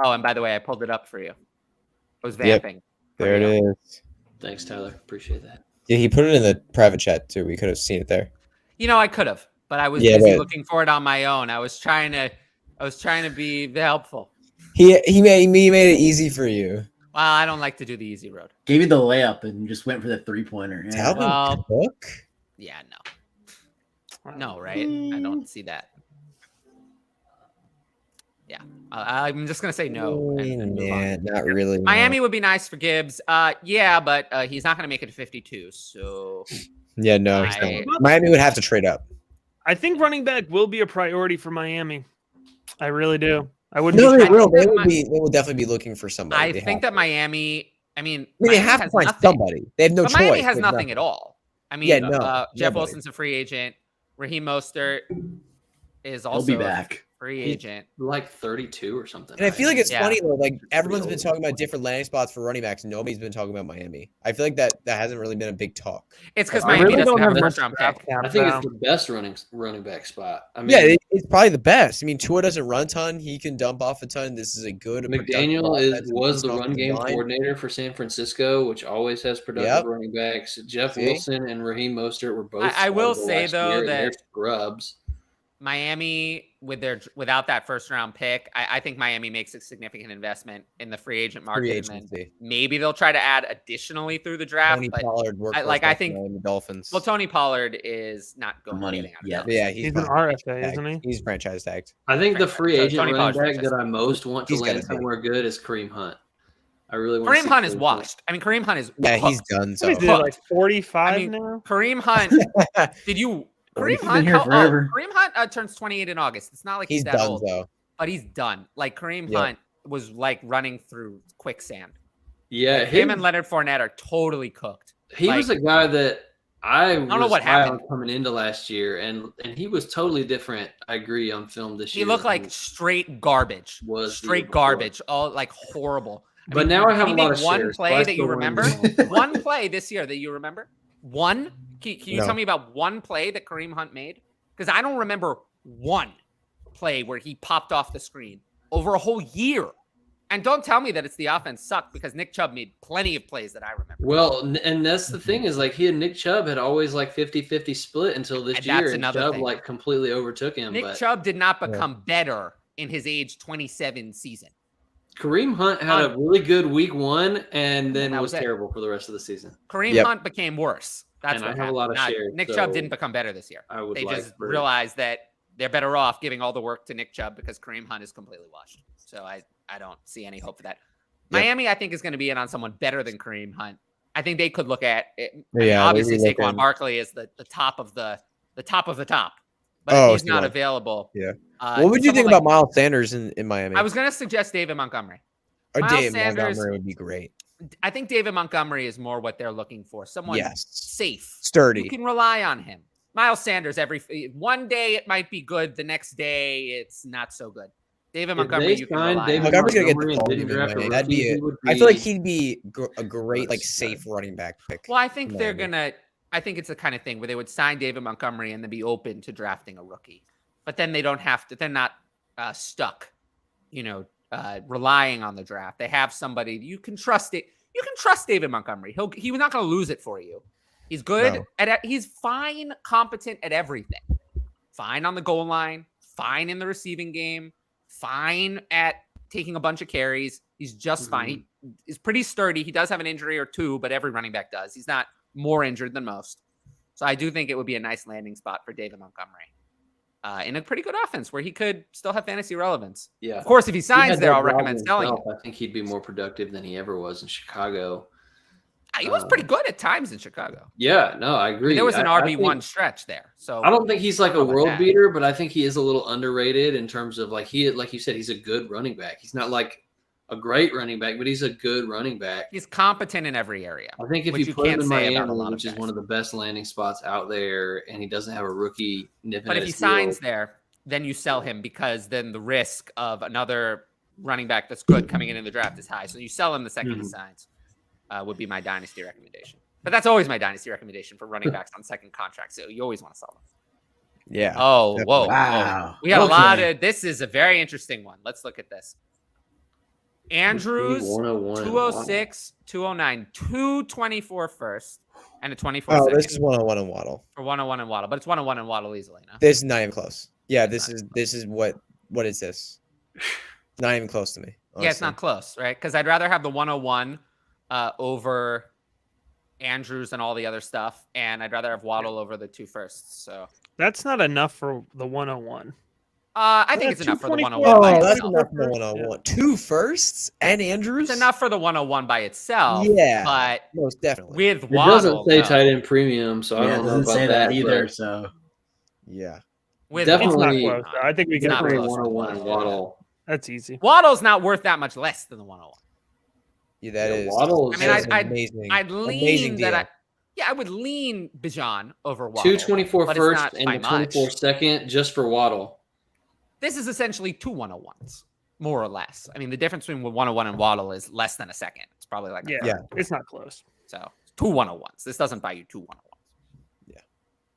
Oh, and by the way, I pulled it up for you. I was vamping. There it is. Thanks, Tyler. Appreciate that. Yeah, he put it in the private chat too. We could have seen it there. I could have, but I was busy looking for it on my own. I was trying to be helpful. He made it easy for you. Well, I don't like to do the easy road. Gave you the layup and just went for the 3-pointer. Yeah. Dalvin Cook? Yeah, no, right? I don't see that. Yeah, I'm just gonna say no. And move on. Not really. Miami would be nice for Gibbs. Yeah, but he's not gonna make it to 52. So yeah, no. Miami would have to trade up. I think running back will be a priority for Miami. I really do. I wouldn't. No, they will. They will definitely be looking for somebody. I think that Miami. I mean, they have to find somebody. They have no choice. Miami has nothing at all. I mean, Jeff nobody. Wilson's a free agent. Raheem Mostert is also He'll be back. Free agent. Like 32 or something. And I feel like it's Yeah. funny though. Like Pretty everyone's been old. talking about different landing spots for running backs. Nobody's been talking about Miami. I feel like that hasn't really been a big talk. It's because I Miami really doesn't don't have a have much first round draft pick. cap I think now. it's the best running back spot. I mean, Yeah, it's probably the best. I mean, Tua doesn't run a ton. He can dump off a ton. This is a good McDaniel was the run offensive game line. coordinator for San Francisco, which always has productive Yep. running backs. Jeff See? Wilson and Raheem Mostert were both. I will startable say, last though, year, and they're that- scrubs. Miami without that first round pick, I think Miami makes a significant investment in the free agent market. Free And then agency. maybe they'll try to add additionally through the draft. Tony But Pollard worked I think the Dolphins. well, Tony Pollard is not going Money, getting out of yeah. Dallas. Yeah, He's an franchise RFA, tagged. isn't he? He's franchise tagged. I think the Franchise. free So agent Tony running Pollard's back franchise. that I most want to He's land gotta be. somewhere good is Kareem Hunt. I really want to Kareem see Hunt is Kareem washed. I mean, Kareem Hunt is Yeah, he's cooked. done. So What is it, like 45 I mean, now? Kareem Hunt. Did you? Kareem He's been Hunt. here forever. Kareem Hunt turns 28 in August. It's not like he's he's that done. old, So but he's done. Like Kareem Yep. Hunt was like running through quicksand. Yeah, Like, him and Leonard Fournette are totally cooked. he was a guy that I don't know was what high happened. on coming into last year, and he was totally different. I agree on film this He year. looked like than straight garbage. was the year Straight before. garbage. All like horrible. But now I have he a lot made of one shares, so play I that you still want remember. him. One play this year that you remember. One. Can you No. tell me about one play that Kareem Hunt made? Because I don't remember one play where he popped off the screen over a whole year. And don't tell me that it's the offense sucked, because Nick Chubb made plenty of plays that I remember. Well, and that's the thing is like he and Nick Chubb had always like 50-50 split until this And year, that's and another Chubb thing. like completely overtook him. Nick but Chubb did not become better in his age 27 season. Kareem Hunt had a really good week one, and then that was was it. terrible for the rest of the season. Kareem Yep. Hunt became worse. That's And what I have a happened. lot of Not- shares, Nick so Chubb didn't become better this year. I would They like just for- realized that they're better off giving all the work to Nick Chubb because Kareem Hunt is completely washed. So I don't see any hope for that. Yep. Miami, I think, is going to be in on someone better than Kareem Hunt. I think they could look at it. I mean, Yeah, obviously they'd be Saquon looking- Barkley is the top of the top of the top. But Oh, if he's not Saquon. available. Yeah. What would you think someone about Miles Sanders in Miami? I was going to suggest David Montgomery. or Miles Dave Sanders- Montgomery would be great. I think David Montgomery is more what they're looking for. Someone Yes. safe. Sturdy. You can rely on him. Miles Sanders, one day it might be good, the next day it's not so good. David Montgomery, you can rely on. Montgomery's gonna get the Montgomery ball didn't given draft a away. That'd rookie, be he it. would I feel like be- he'd be a great, like, That's safe running back pick. Well, I think they're Miami. gonna. I think it's the kind of thing where they would sign David Montgomery and then be open to drafting a rookie, but then they don't have to. They're not stuck, relying on the draft. They have somebody you can trust. You can trust David Montgomery. He's not going to lose it for you. He's good No. he's fine, competent at everything. Fine on the goal line. Fine in the receiving game. Fine at taking a bunch of carries. He's just fine. He's pretty sturdy. He does have an injury or two, but every running back does. He's not more injured than most. So I do think it would be a nice landing spot for David Montgomery in a pretty good offense where he could still have fantasy relevance. Yeah. Of course, if he He signs had there, that I'll job recommend selling him. himself. I think he'd be more productive than he ever was in Chicago. He was pretty good at times in Chicago. Yeah, no, I agree. There was an I RB1 think- stretch there. So I don't think he's like I don't a know about world that. beater, but I think he is a little underrated in terms of like you said, he's a good running back. He's not like a great running back, but he's a good running back. he's competent in every area. I think if which you you put him can't in say about a Miami, lot of which is guys. one of the best landing spots out there, and he doesn't have a rookie nipping But at if he his heel, signs there, then you sell him because then the risk of another running back that's good coming in the draft is high. So you sell him the second he signs would be my dynasty recommendation. But that's always my dynasty recommendation for running backs on second contracts. So you always want to sell them. Yeah. Oh, Definitely. whoa. Wow. We had a Okay. lot of, this is a very interesting one. Let's look at this. Andrews, 101. 206, 209, 224 first, and a 24 Oh, second this is 101 and Waddle. for 101 and Waddle. But it's 101 and Waddle easily, no? This is not even close. Yeah, It's this is what is this? Not even close to me. Yeah, it's not close, right? Because I'd rather have the 101 over Andrews and all the other stuff, and I'd rather have Waddle over the two firsts. So That's not enough for the 101. I think Yeah, it's enough for the 224. 101 by Oh, that's itself. enough for the 101. Two firsts and Andrews? It's enough for the 101 by itself. Yeah. But Most definitely. with It Waddle, doesn't say no. tight end premium, so I Yeah, it don't know doesn't about say that but either. So Yeah. With Definitely- It's not close. I think we It's can not agree. close. 101 and Waddle. That's easy. Waddle's not worth that much less than the 101. Yeah, that Yeah, is. Waddle is- I mean, that's an I'd amazing. I'd amazing lean deal. that I would lean Bijan over Waddle. 224 but it's first not and by a 24 much. second just for Waddle. this is essentially 2 101s, more or less. I mean, the difference between 101 and Waddle is less than a second. It's probably like it's not close. So 2 101s. This doesn't buy you 2 101s.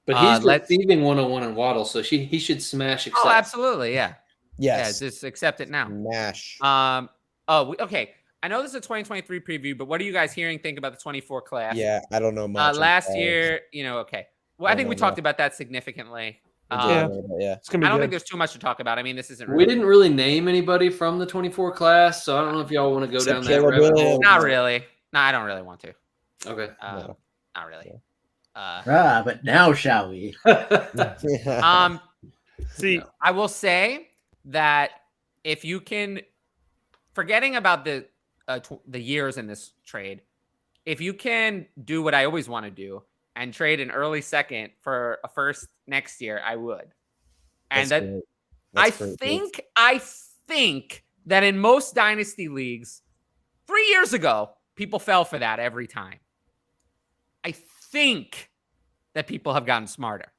But he's receiving 101 and Waddle, so he should smash accept. Oh, absolutely, yeah. Yes. Yeah, just accept it now. Mash. Okay. I know this is a 2023 preview, but what are you guys think about the 24 class? Yeah, I don't know much. Last year, okay. Well, I think we talked about that significantly. Yeah. It's gonna be I don't good. think there's too much to talk about. I mean, this isn't. We didn't really name anybody from the 24 class, so I don't know if y'all want to go Except down that Caleb rabbit hole. Williams. Not really. No, I don't really want to. Okay. No. Not really. But now shall we? See, I will say that if you can, forgetting about the years in this trade, if you can do what I always want to do and trade an early second for a first next year, I would. And I think that in most dynasty leagues 3 years ago, people fell for that every time. I think that people have gotten smarter.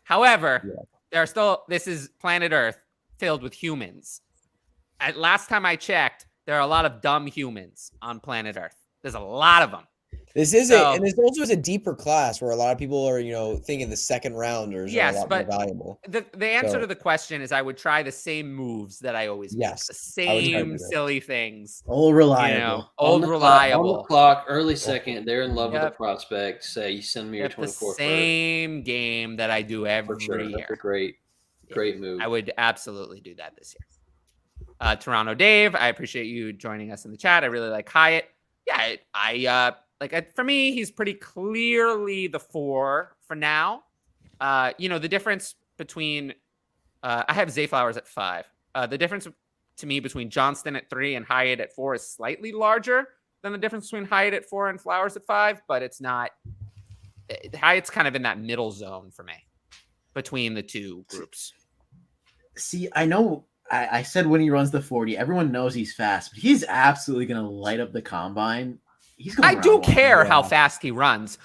However, this is planet Earth filled with humans. At last time I checked, there are a lot of dumb humans on planet Earth. There's a lot of them. This is and this also is a deeper class where a lot of people are, thinking the second rounders are a lot more valuable. The answer to the question is I would try the same moves that I always make. The same silly things. Old reliable. Reliable. On the clock, early second, they're in love with the prospect. Say, you send me your 24 the same game that I do every year. That's a great move. I would absolutely do that this year. Toronto Dave, I appreciate you joining us in the chat. I really like Hyatt. Yeah, for me, he's pretty clearly the 4 for now. The difference between I have Zay Flowers at 5. The difference to me between Johnston at 3 and Hyatt at 4 is slightly larger than the difference between Hyatt at 4 and Flowers at 5, but it's not. Hyatt's kind of in that middle zone for me between the two groups. See, I know I said when he runs the 40, everyone knows he's fast, but he's absolutely going to light up the combine. I do care how fast he runs,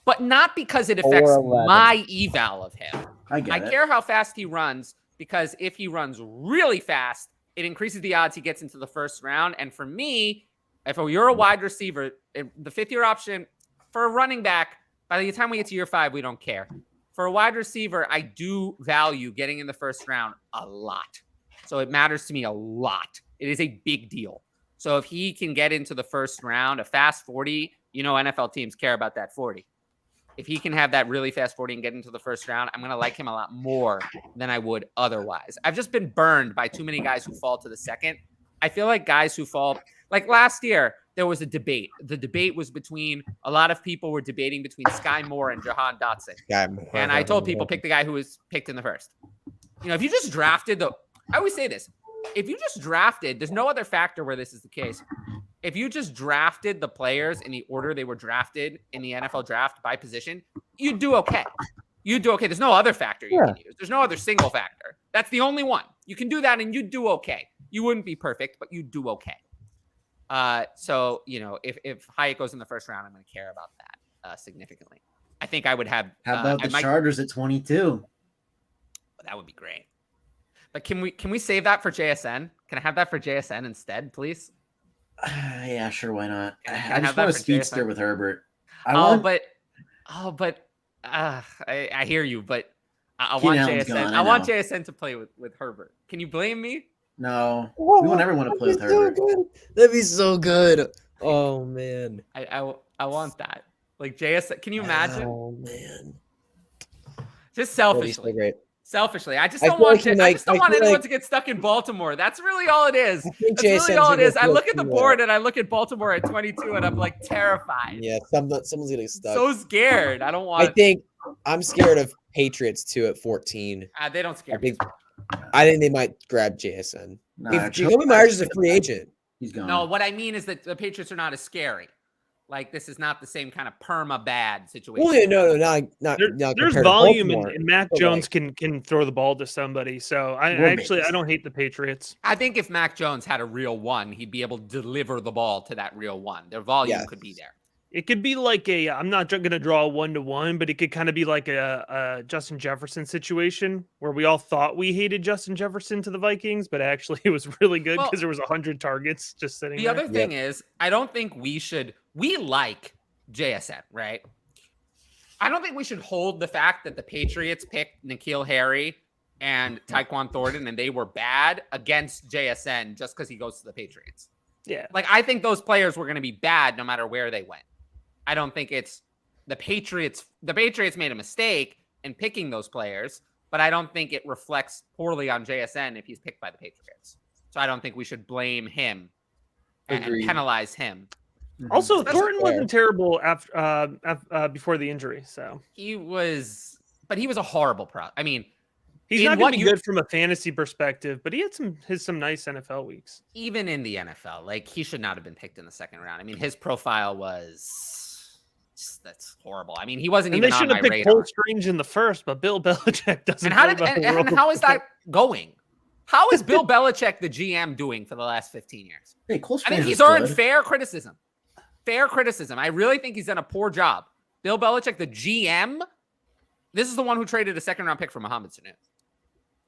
but not because it affects my eval of him. I care how fast he runs because if he runs really fast, it increases the odds he gets into the first round. And for me, if you're a wide receiver, the 5th-year option for a running back, by the time we get to year 5, we don't care. For a wide receiver, I do value getting in the first round a lot. So it matters to me a lot. It is a big deal. So if he can get into the first round, a fast 40, NFL teams care about that 40. If he can have that really fast 40 and get into the first round, I'm going to like him a lot more than I would otherwise. I've just been burned by too many guys who fall to the second. I feel like guys who fall, like last year, there was a debate. The debate was between, a lot of people were debating between Sky Moore and Jahan Dotson. And I told people, pick the guy who was picked in the first. If you just drafted I always say this. If you just drafted, there's no other factor where this is the case. If you just drafted the players in the order they were drafted in the NFL draft by position, you'd do okay. There's no other factor you can use. There's no other single factor. That's the only one. You can do that and you'd do okay. You wouldn't be perfect, but you'd do okay. So, if Hyatt goes in the first round, I'm going to care about that significantly. I think I would have. How about the Chargers at 22? That would be great. But can we save that for JSN? Can I have that for JSN instead, please? Yeah, sure. Why not? I just want a speedster with Herbert. I hear you, but I want JSN. I want JSN to play with Herbert. Can you blame me? No, we won't ever want to play with Herbert. That'd be so good. Oh man, I want that. Like JSN. Can you imagine? Oh man, just selfishly. So great. Selfishly, I just don't want anyone to get stuck in Baltimore. That's really all it is. That's really all it is. I look at the board and I look at Baltimore at 22 and I'm like terrified. Yeah, someone's getting stuck. So scared. I don't want. I think I'm scared of Patriots too at 14. They don't scare me. I think they might grab JSN. If Jacoby Myers is a free agent, he's gone. No, what I mean is that the Patriots are not as scary. Like this is not the same kind of perma bad situation. Well, yeah, not. There's volume, and Mac Jones can throw the ball to somebody. So I don't hate the Patriots. I think if Mac Jones had a real one, he'd be able to deliver the ball to that real one. Their volume could be there. It could be like I'm not going to draw a 1-to-1, but it could kind of be like a Justin Jefferson situation where we all thought we hated Justin Jefferson to the Vikings, but actually it was really good because there was 100 targets just sitting The there. other thing is, I don't think we like JSN, right? I don't think we should hold the fact that the Patriots picked N'Keal Harry and Tyquan Thornton and they were bad against JSN just because he goes to the Patriots. Yeah. Like, I think those players were going to be bad no matter where they went. I don't think it's the Patriots. The Patriots made a mistake in picking those players, but I don't think it reflects poorly on JSN if he's picked by the Patriots. So I don't think we should blame him and penalize him. Also, Thornton wasn't terrible after before the injury, so he was a horrible product. I mean, he's not going to be good from a fantasy perspective, but he had some nice NFL weeks. Even in the NFL, like, he should not have been picked in the second round. I mean, his profile that's horrible. I mean, he wasn't even on my radar. They should have picked Cole Strange in the first, but Bill Belichick doesn't. And how is that going? How is Bill Belichick the GM doing for the last 15 years? Hey, Cole I think he's earned fair criticism. Fair criticism. I really think he's done a poor job. Bill Belichick, the GM, this is the one who traded a second-round pick for Mohamed Sanu.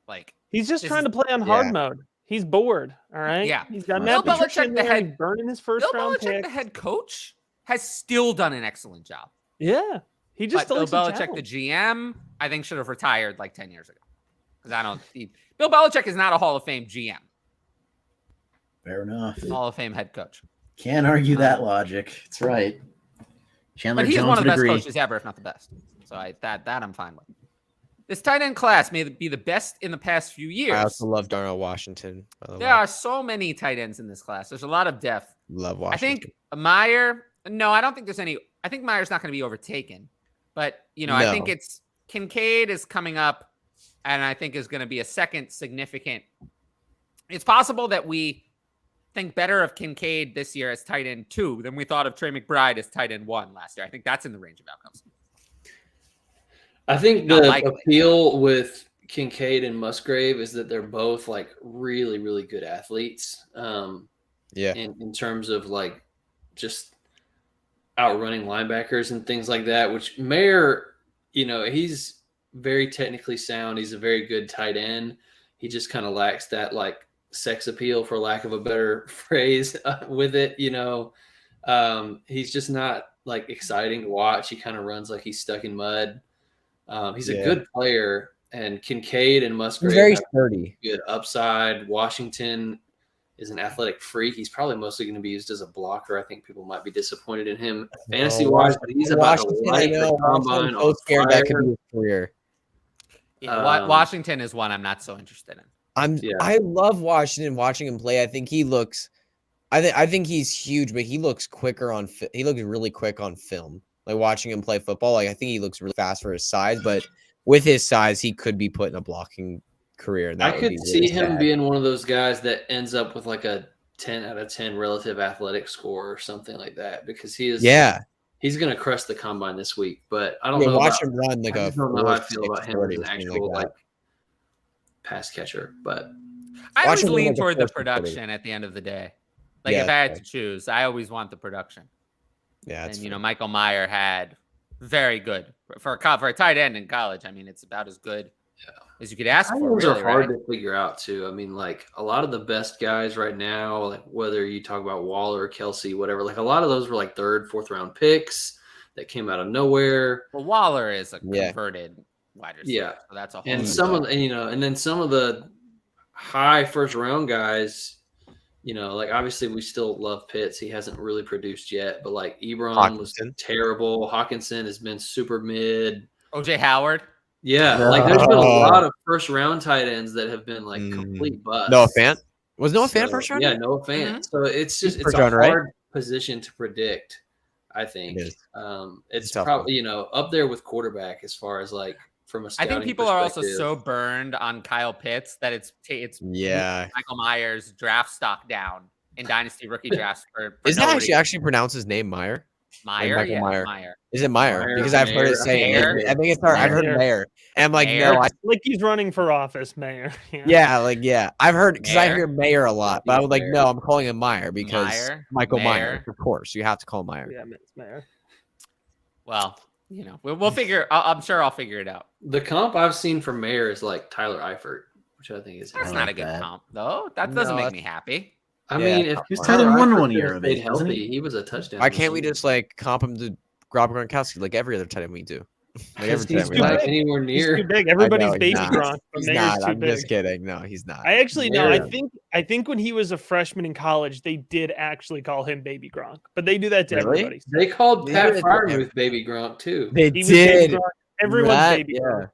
Like, he's just trying to play on hard mode. He's bored. All right. Yeah. He's got Bill Matt Patricia Belichick, the head burning his first-round pick. Bill Belichick, the head coach, has still done an excellent job. Yeah. He just Bill Belichick, the GM, I think should have retired like 10 years ago. Because Bill Belichick is not a Hall of Fame GM. Fair enough. Hall of Fame head coach. Can't argue that logic. It's right. Chandler but he's Jones one of the best agree. coaches ever, if not the best. So that I'm fine with. This tight end class may be the best in the past few years. I also love Darnell Washington. By the there are so many tight ends in this class. There's a lot of depth. Love Washington. I think Meyer. No, I don't think there's any. I think Meyer's not going to be overtaken. But, I think it's Kincaid is coming up, and I think is going to be a second significant. It's possible that we think better of Kincaid this year as tight end 2 than we thought of Trey McBride as tight end 1 last year. I think that's in the range of outcomes. I think the appeal with Kincaid and Musgrave is that they're both like really, really good athletes. In terms of like just outrunning linebackers and things like that, which Mayer, he's very technically sound. He's a very good tight end. He just kind of lacks that like sex appeal, for lack of a better phrase, with it. He's just not like exciting to watch. He kind of runs like he's stuck in mud. He's a good player, and Kincaid and Musgrave very sturdy. Good upside. Washington is an athletic freak. He's probably mostly going to be used as a blocker. I think people might be disappointed in him fantasy-wise, but he's about to light the combine on fire. That could be his career. Washington is one I'm not so interested in. I love Washington. Watching him play, I think he looks. I think he's huge, but he looks quicker on. He looks really quick on film. Like watching him play football, like I think he looks really fast for his size, but with his size, he could be put in a blocking career. I could see him being one of those guys that ends up with like a 10 out of 10 relative athletic score or something like that, because he is. Yeah, he's going to crush the combine this week, but I don't know. Watch him run like I don't know how I feel about him as an actual like pass catcher, but I always lean toward the production at the end of the day. Like if I had to choose, I always want the production. Yeah, and Michael Meyer had very good for a tight end in college. I mean, it's about as good as you could ask for. Those are hard to figure out too. I mean, like a lot of the best guys right now, like whether you talk about Waller or Kelsey, whatever, like a lot of those were like 3rd, 4th round picks that came out of nowhere. Well, Waller is a converted wide receiver. Yeah, so that's a whole. And then some of the high 1st round guys. Like obviously we still love Pitts. He hasn't really produced yet, but like Ebron was terrible. Hawkinson has been super mid. OJ Howard. Yeah. Like there's been a lot of 1st round tight ends that have been like complete busts. Noah Fant? Was Noah Fant 1st round? Yeah, Noah Fant. Mm-hmm. So it's a hard position to predict, I think. It's probably, up there with quarterback as far as like from a scouting I think people are also so burned on Kyle Pitts that it's Michael Myers draft stock down in dynasty rookie drafts. Is that actually pronounce his name Meyer? Meyer. Is it Meyer? Because I've heard it saying. I think it's I've heard Meyer. And I'm like, Mayor? no, Like he's running for office, mayor. yeah. I've heard because I Mayor? hear Mayor a lot, but I was like, Mayor. no, I'm calling him Meyer because Meyer? Michael Mayor? Myers, of course, you have to call him Meyer. Yeah, it's mayor. Well, we'll figure. I'm sure I'll figure it out. The comp I've seen for mayor is like Tyler Eifert, which I think is. That's I not like a good that. comp, though. That doesn't No, make me happy. I Yeah, mean, if he was tight end one year of it, stayed wasn't healthy, he was a touchdown. Why can't we machine. just like comp him to Rob Gronkowski like every other tight end we do? Like Because every he's time we not like. anywhere He's too near. big. Everybody's he's baby not. Gronk, but He's Mayor's not. too I'm big. just kidding. No, he's not. I actually no. Mayor. I think when he was a freshman in college, they did actually call him Baby Gronk, but they do that to Really? everybody. They called Yeah, Pat they Fryermuth Baby Gronk too. They He was Baby did. Gronk. Everyone's That- Baby yeah. Gronk.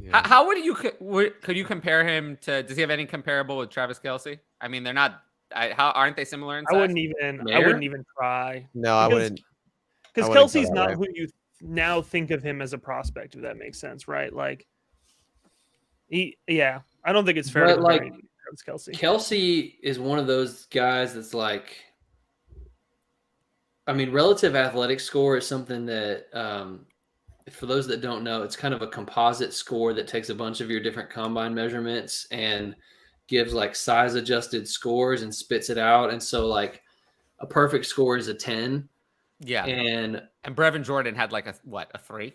Yeah. How would you could you compare him to? Does he have any comparable with Travis Kelce? I mean, they're not. How aren't they similar in size? I wouldn't even try No, I Because- wouldn't. because I wouldn't go Kelsey's that not way. who you now think of him as a prospect. If that makes sense, right? Like, I don't think it's fair But, to like, compare him to Travis Kelsey. Kelsey is one of those guys that's like, I mean, relative athletic score is something that, for those that don't know, it's kind of a composite score that takes a bunch of your different combine measurements and gives like size adjusted scores and spits it out. And so like a perfect score is a 10. Yeah. And Brevin Jordan had like a 3.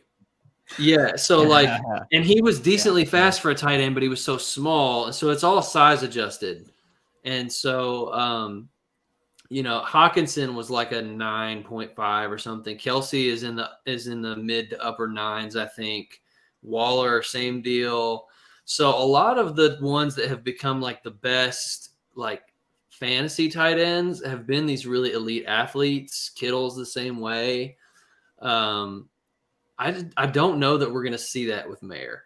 yeah, so like, Yeah. and he was decently fast for a tight end, but he was so small. And so it's all size adjusted. And so, Hawkinson was like a 9.5 or something. Kelsey is in the mid to upper 9s, I think. Waller, same deal. So a lot of the ones that have become like the best like fantasy tight ends have been these really elite athletes. Kittle's the same way. I don't know that we're going to see that with Mayer.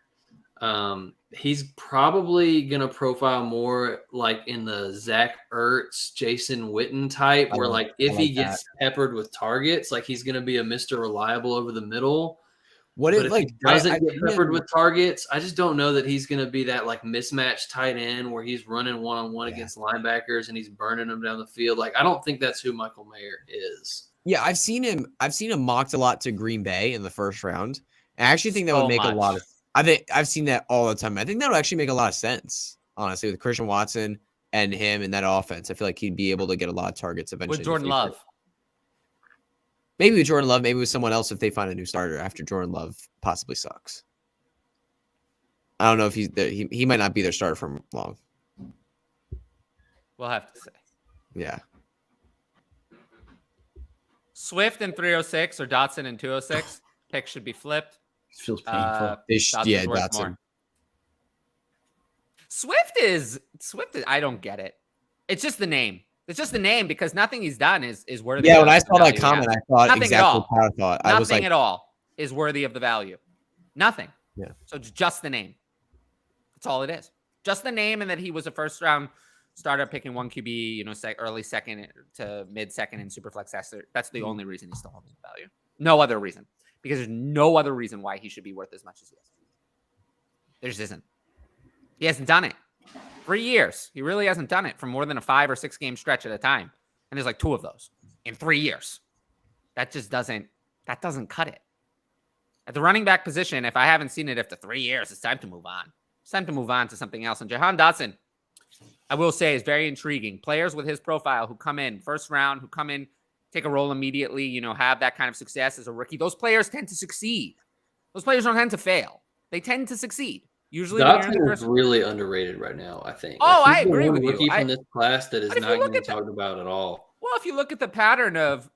He's probably going to profile more like in the Zach Ertz, Jason Witten type, where like if he gets peppered with targets, like he's going to be a Mr. Reliable over the middle. What But if if he like doesn't get peppered with targets, I just don't know that he's going to be that like mismatched tight end where he's running one-on-one against linebackers and he's burning them down the field. Like I don't think that's who Michael Mayer is. Yeah, I've seen him mocked a lot to Green Bay in the first round. And I actually think that would make a lot of. I think I've seen that all the time. I think that would actually make a lot of sense, honestly, with Christian Watson and him in that offense. I feel like he'd be able to get a lot of targets eventually. With Jordan Love. Maybe with Jordan Love, maybe with someone else if they find a new starter after Jordan Love possibly sucks. I don't know if he's there. He might not be their starter for long. We'll have to say. Yeah. Swift in 306 or Dotson in 206. Pick should be flipped. Feels painful. Dotson's worth Dotson. more. Swift is. I don't get it. It's just the name. It's just the name because nothing he's done is worthy. Yeah, of when I the saw that value he comment, has. I thought Nothing at exactly all. how I thought. I was Nothing like, at all is worthy of the value. Nothing. Yeah. So it's just the name. That's all it is. Just the name and that he was a first round starter picking one QB, early second to mid second in Superflex. That's the only reason he's still holding the value. No other reason. Because there's no other reason why he should be worth as much as he is. There just isn't. He hasn't done it. 3 years. He really hasn't done it for more than a 5 or 6 game stretch at a time. And there's like 2 of those in 3 years. That just doesn't cut it. At the running back position, if I haven't seen it after 3 years, it's time to move on. It's time to move on to something else. And Jahan Dotson, I will say, is very intriguing. Players with his profile who come in first round, who come in, take a role immediately, have that kind of success as a rookie. Those players tend to succeed. Those players don't tend to fail. They tend to succeed. Usually, Dotson is really underrated right now, I think. Oh, Like, I he's the agree one with you. rookie from this class that is But if not you look getting at the- talked about at all. Well, if you look at the pattern of,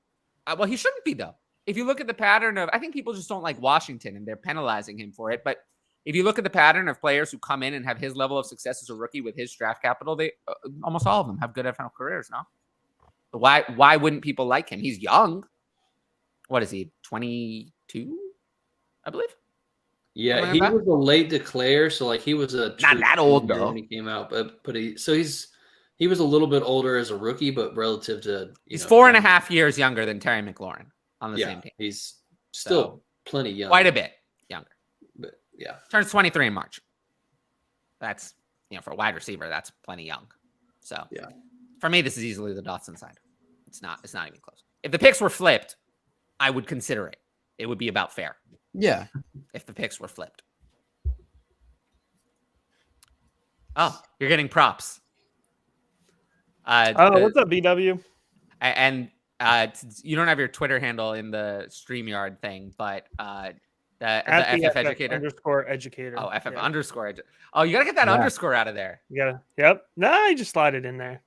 well, he shouldn't be though. If you look at the pattern of, I think people just don't like Washington and they're penalizing him for it. But if you look at the pattern of players who come in and have his level of success as a rookie with his draft capital, they almost all of them have good NFL careers. No, but why wouldn't people like him? He's young. What is he? 22, I believe. Yeah, Something he like that? was a late declare, so like he was a Not true that old, junior though. when he came out, but he was a little bit older as a rookie, but relative to He's 4.5 years younger than Terry McLaurin on the yeah, same team. he's still So, plenty young, Quite a bit younger. but yeah, Turns 23 in March. That's, for a wide receiver, that's plenty young. So Yeah. for me, this is easily the Dotson side. It's not even close. If the picks were flipped, I would consider it. It would be about fair yeah. if the picks were flipped. Oh, you're getting props. What's up, BW? And you don't have your Twitter handle in the StreamYard thing, but the FF Educator underscore educator. Oh, FF underscore. Oh, you gotta get that underscore out of there. You gotta. Yep. No, I just slide it in there.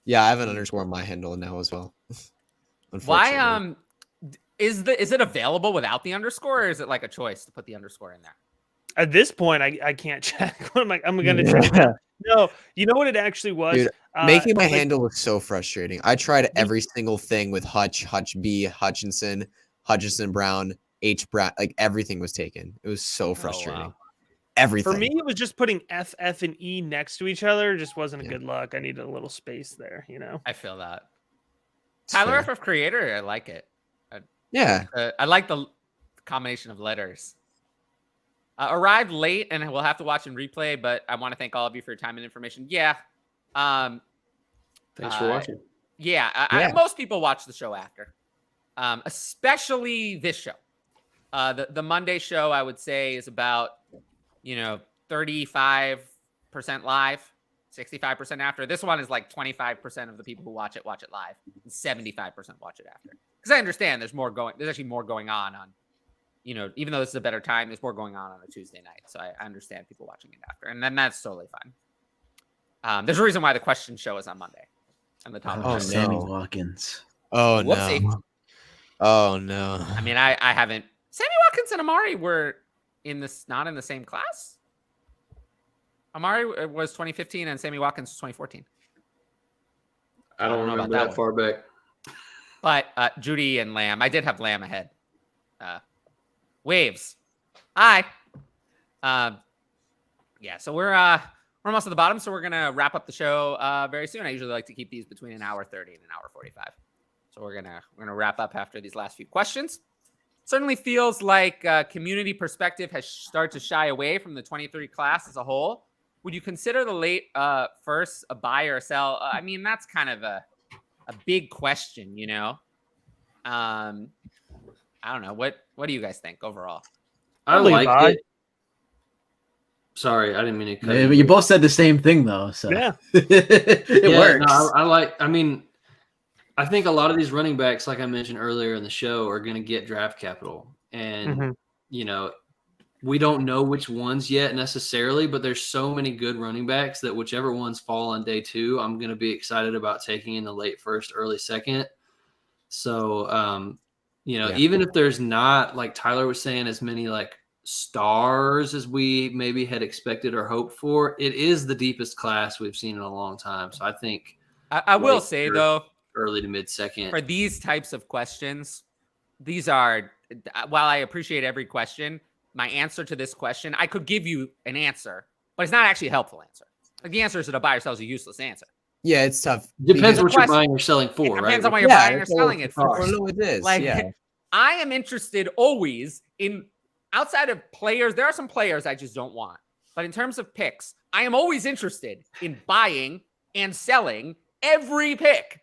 Yeah, I have an underscore on my handle now as well. Why? Is it available without the underscore, or is it like a choice to put the underscore in there? At this point, I can't check. I'm gonna check. No, you know what it actually was? Dude, making my handle was so frustrating. I tried every single thing with Hutch B, Hutchinson, Brown, H Brown. Like everything was taken. It was so frustrating. Wow. Everything. For me, it was just putting F, and E next to each other. Just wasn't a good look. I needed a little space there. I feel that. It's Tyler fair. FF Creator, I like it. Yeah. I like the combination of letters. Arrived late, and we'll have to watch and replay, but I want to thank all of you for your time and information. Yeah. Thanks for watching. Yeah. Most people watch the show after, especially this show. The Monday show, I would say, is about 35% live, 65% after. This one is like 25% of the people who watch it live, and 75% watch it after. Because I understand there's actually more going on, even though this is a better time, there's more going on a Tuesday night. So I understand people watching it after, and then that's totally fine. There's a reason why the question show is on Monday. And the top. Oh, Sammy Watkins. Oh Whoopsie. no. Oh no. I mean, I haven't. Sammy Watkins and Amari were not in the same class. Amari was 2015 and Sammy Watkins was 2014. I don't remember that far back. But Judy and Lamb, I did have Lamb ahead. Waves. Hi. So we're almost at the bottom, so we're gonna wrap up the show very soon. I usually like to keep these between an hour 30 and an hour 45. So we're gonna wrap up after these last few questions. Certainly feels like community perspective has started to shy away from the 23 class as a whole. Would you consider the late first a buy or a sell? I mean, that's kind of a big question, I don't know. What do you guys think overall? I like it. Sorry, I didn't mean to cut But you both said the same thing though, so Yeah. it works. No, I think a lot of these running backs, like I mentioned earlier in the show, are going to get draft capital. And, we don't know which ones yet necessarily, but there's so many good running backs that whichever ones fall on day 2, I'm going to be excited about taking in the late first, early second. So, even if there's not, like Tyler was saying, as many like stars as we maybe had expected or hoped for, it is the deepest class we've seen in a long time. So I think I will say though, early to mid second for these types of questions, these are, while I appreciate every question, my answer to this question, I could give you an answer, but it's not actually a helpful answer. Like the answer is that a buy or sell is a useless answer. Yeah, it's tough. Depends what you're buying or selling for, right? Depends on what you're buying or selling it for. No, it is. Like, I am interested always in, outside of players, there are some players I just don't want. But in terms of picks, I am always interested in buying and selling every pick.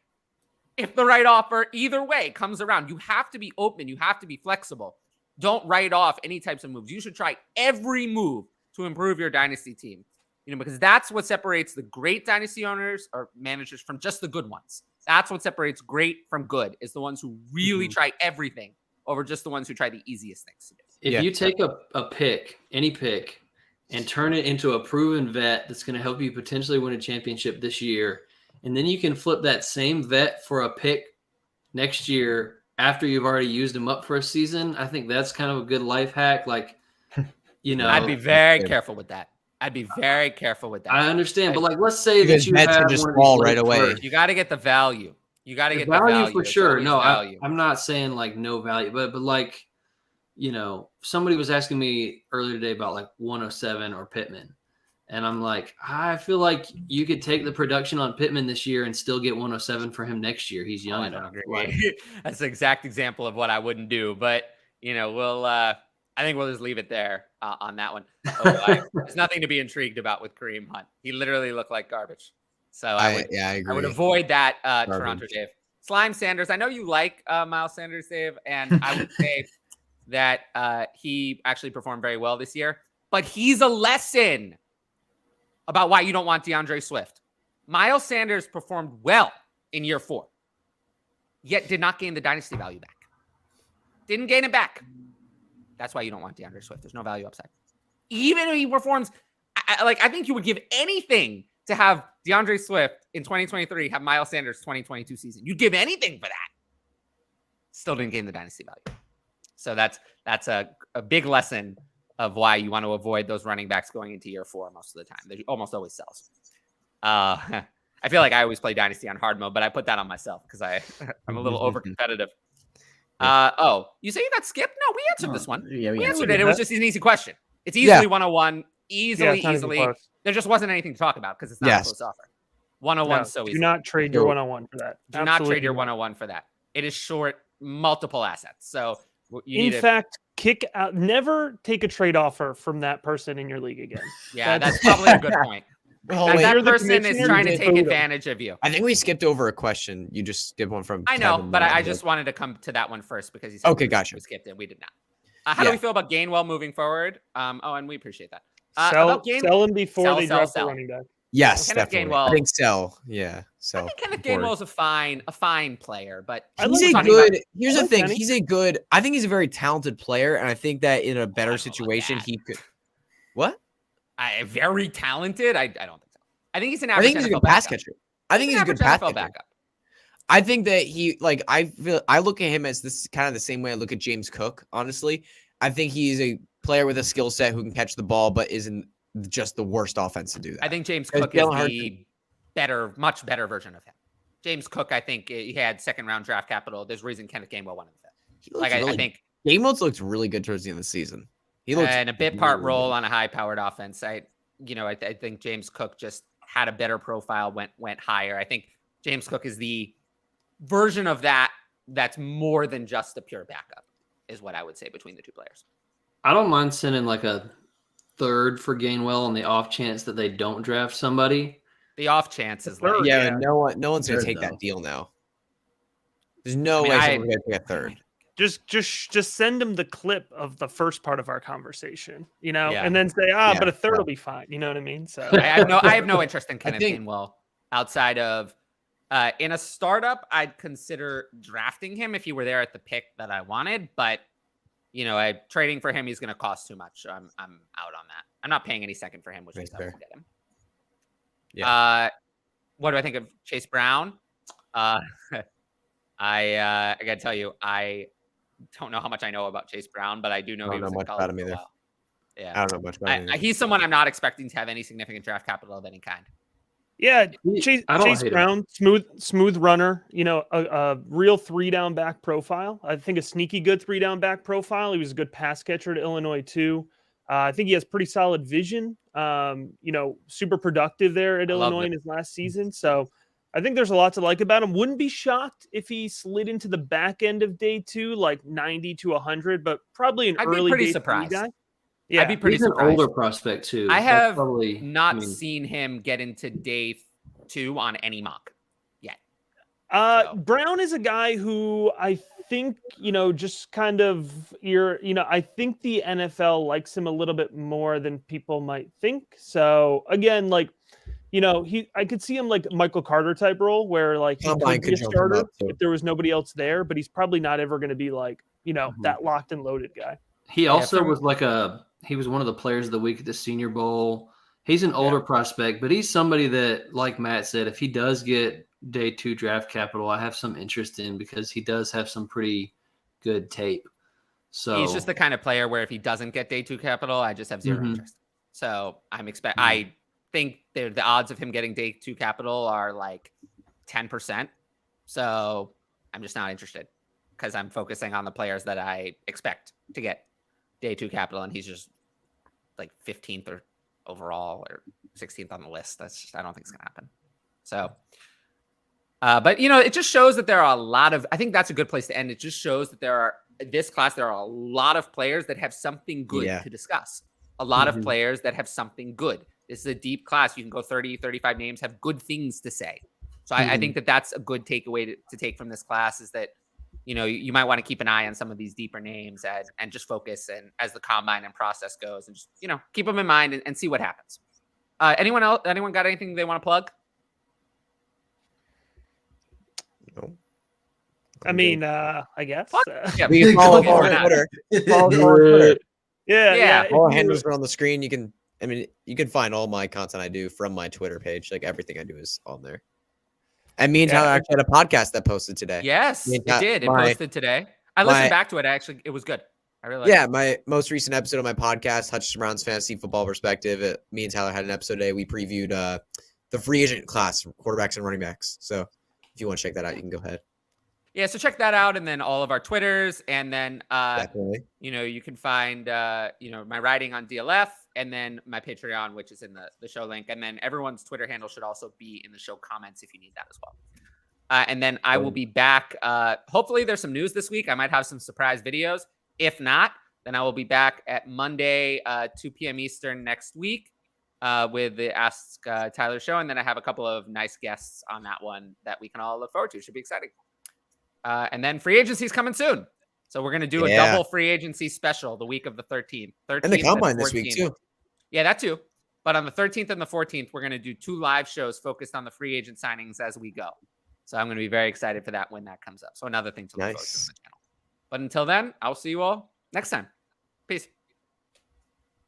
If the right offer either way comes around, you have to be open. You have to be flexible. Don't write off any types of moves. You should try every move to improve your dynasty team, because that's what separates the great dynasty owners or managers from just the good ones. That's what separates great from good, is the ones who really try everything over just the ones who try the easiest things to do. If you take a pick, any pick, and turn it into a proven vet that's going to help you potentially win a championship this year, and then you can flip that same vet for a pick next year after you've already used them up for a season, I think that's kind of a good life hack. Like, I'd be very careful with that. I understand, but like, let's say that you have just fall right away. You got to get the value. You got to get the value for sure. No, value. I'm not saying like no value, but like, somebody was asking me earlier today about like 107 or Pittman. And I'm like, I feel like you could take the production on Pittman this year and still get 107 for him next year. He's young enough. That's an exact example of what I wouldn't do. But, we'll I think we'll just leave it there on that one. There's nothing to be intrigued about with Kareem Hunt. He literally looked like garbage. So I agree. I would avoid that, Toronto Dave. Slime Sanders, I know you like Miles Sanders, Dave, and I would say that he actually performed very well this year. But he's a lesson. about why you don't want DeAndre Swift. Miles Sanders performed well in year 4, yet did not gain the dynasty value back. Didn't gain it back. That's why you don't want DeAndre Swift. There's no value upside. Even if he performs, I think you would give anything to have DeAndre Swift in 2023 have Miles Sanders 2022 season. You'd give anything for that. Still didn't gain the dynasty value. So that's a big lesson of why you want to avoid those running backs going into year 4 most of the time. They almost always sells. I feel like I always play Dynasty on hard mode, but I put that on myself because I'm a little over competitive. You say you got skipped? No, we answered this one. Yeah, we answered it. It was just an easy question. It's easily 101. Easily. There just wasn't anything to talk about because it's not a close offer. 101 so easy. Do not trade your 101 for that. Do not trade your 101 for that. It is short multiple assets. So in fact, kick out. Never take a trade offer from that person in your league again. Yeah, that's probably a good point. That person is trying to take advantage of you. I think we skipped over a question. You just skipped one from. I know, but I just wanted to come to that one first because he said gotcha. We skipped it. We did not. How do we feel about Gainwell moving forward? And we appreciate that. Sell him before they draft the running back. Yes, Kenneth definitely. Gainwell, I think sell. Yeah, I think Kenneth Gainwell is a fine player, but he's a good. Here's the thing. He's a good. I think he's a very talented player, and I think that in a better situation he could. What? Very talented. I don't think so. I think he's an I average. think he's a good pass catcher. I think he's a good pass catcher. Backup. I think that I look at him as this kind of the same way I look at James Cook. Honestly, I think he's a player with a skill set who can catch the ball, but isn't just the worst offense to do that. I think James Cook is the much better version of him. James Cook, I think he had 2nd-round draft capital. There's a reason Kenneth Gainwell won in the 5th. I think Gainwell's looks really good towards the end of the season. He looks and a bit part role on a high-powered offense. I think James Cook just had a better profile, went higher. I think James Cook is the version of that's more than just a pure backup, is what I would say between the two players. I don't mind sending like a 3rd for Gainwell on the off chance that they don't draft somebody. The off chance is no one's gonna take that deal now. There's no way someone's gonna take a 3rd. Just send him the clip of the first part of our conversation, and then say, but a 3rd will be fine. You know what I mean? So I have no interest in Kenneth Gainwell outside of in a startup. I'd consider drafting him if he were there at the pick that I wanted, but trading for him, he's going to cost too much. So I'm out on that. I'm not paying any second for him, which is tough to get him. Yeah. What do I think of Chase Brown? I got to tell you, I don't know how much I know about Chase Brown, but I do know he was in college for a while. Yeah, I don't know much about him. He's someone I'm not expecting to have any significant draft capital of any kind. Yeah, Chase Brown, smooth runner. A real 3-down back profile. I think a sneaky good 3-down back profile. He was a good pass catcher at Illinois too. I think he has pretty solid vision. Super productive there at Illinois in his last season. So I think there's a lot to like about him. Wouldn't be shocked if he slid into the back end of day 2, like 90 to 100, but probably an early day 3 guy. Yeah, I'd be pretty surprised. An older prospect too. I have not seen him get into day 2 on any mock yet. Brown is a guy who I think, just kind of I think the NFL likes him a little bit more than people might think. So again, I could see him like Michael Carter type role where he could be a starter if there was nobody else there, but he's probably not ever going to be that locked and loaded guy. He also was he was one of the players of the week at the Senior Bowl. He's an older prospect, but he's somebody that, like Matt said, if he does get day 2 draft capital, I have some interest in because he does have some pretty good tape. So he's just the kind of player where if he doesn't get day 2 capital, I just have zero interest. So I think the odds of him getting day 2 capital are like 10%. So I'm just not interested because I'm focusing on the players that I expect to get day 2 capital, and he's just like 15th or overall or 16th on the list. I don't think it's gonna happen. So but it just shows that there are a lot of, I think that's a good place to end. It just shows that there are a lot of players that have something good to discuss. A lot of players that have something good. This is a deep class. You can go 30, 35 names, have good things to say. So I think that's a good takeaway to take from this class is that, you might want to keep an eye on some of these deeper names and just focus and as the combine and process goes and just, keep them in mind and see what happens. Anyone else? Anyone got anything they want to plug? No. I mean, I guess. Yeah, We can Go follow for us it. on Twitter. Follow us on Twitter. Yeah. All our if you- handles are on the screen. You can find all my content I do from my Twitter page. Like everything I do is on there. And me and Yeah. Tyler actually had a podcast that posted today. yes, Me it and did. It my- posted today. I listened my- back to it. It was good. I really liked Yeah, it. my most recent episode of my podcast, Hutchinson Brown's Fantasy Football Perspective. Me and Tyler had an episode today. We previewed the free agent class, quarterbacks and running backs. So if you want to check that out, you can go ahead. Yeah, so check that out, and then all of our Twitters, and then Definitely. you can find my writing on DLF, and then my Patreon, which is in the show link, and then everyone's Twitter handle should also be in the show comments if you need that as well. And then I will be back. Hopefully, there's some news this week. I might have some surprise videos. If not, then I will be back at Monday, 2 p.m. Eastern next week with the Ask Tyler show, and then I have a couple of nice guests on that one that we can all look forward to. Should be exciting. And then free agency is coming soon. So we're going to do a double free agency special the week of the 13th. And the combine this week, too. Yeah, that too. But on the 13th and the 14th, we're going to do 2 live shows focused on the free agent signings as we go. So I'm going to be very excited for that when that comes up. So another thing to look forward to on the channel. But until then, I'll see you all next time. Peace.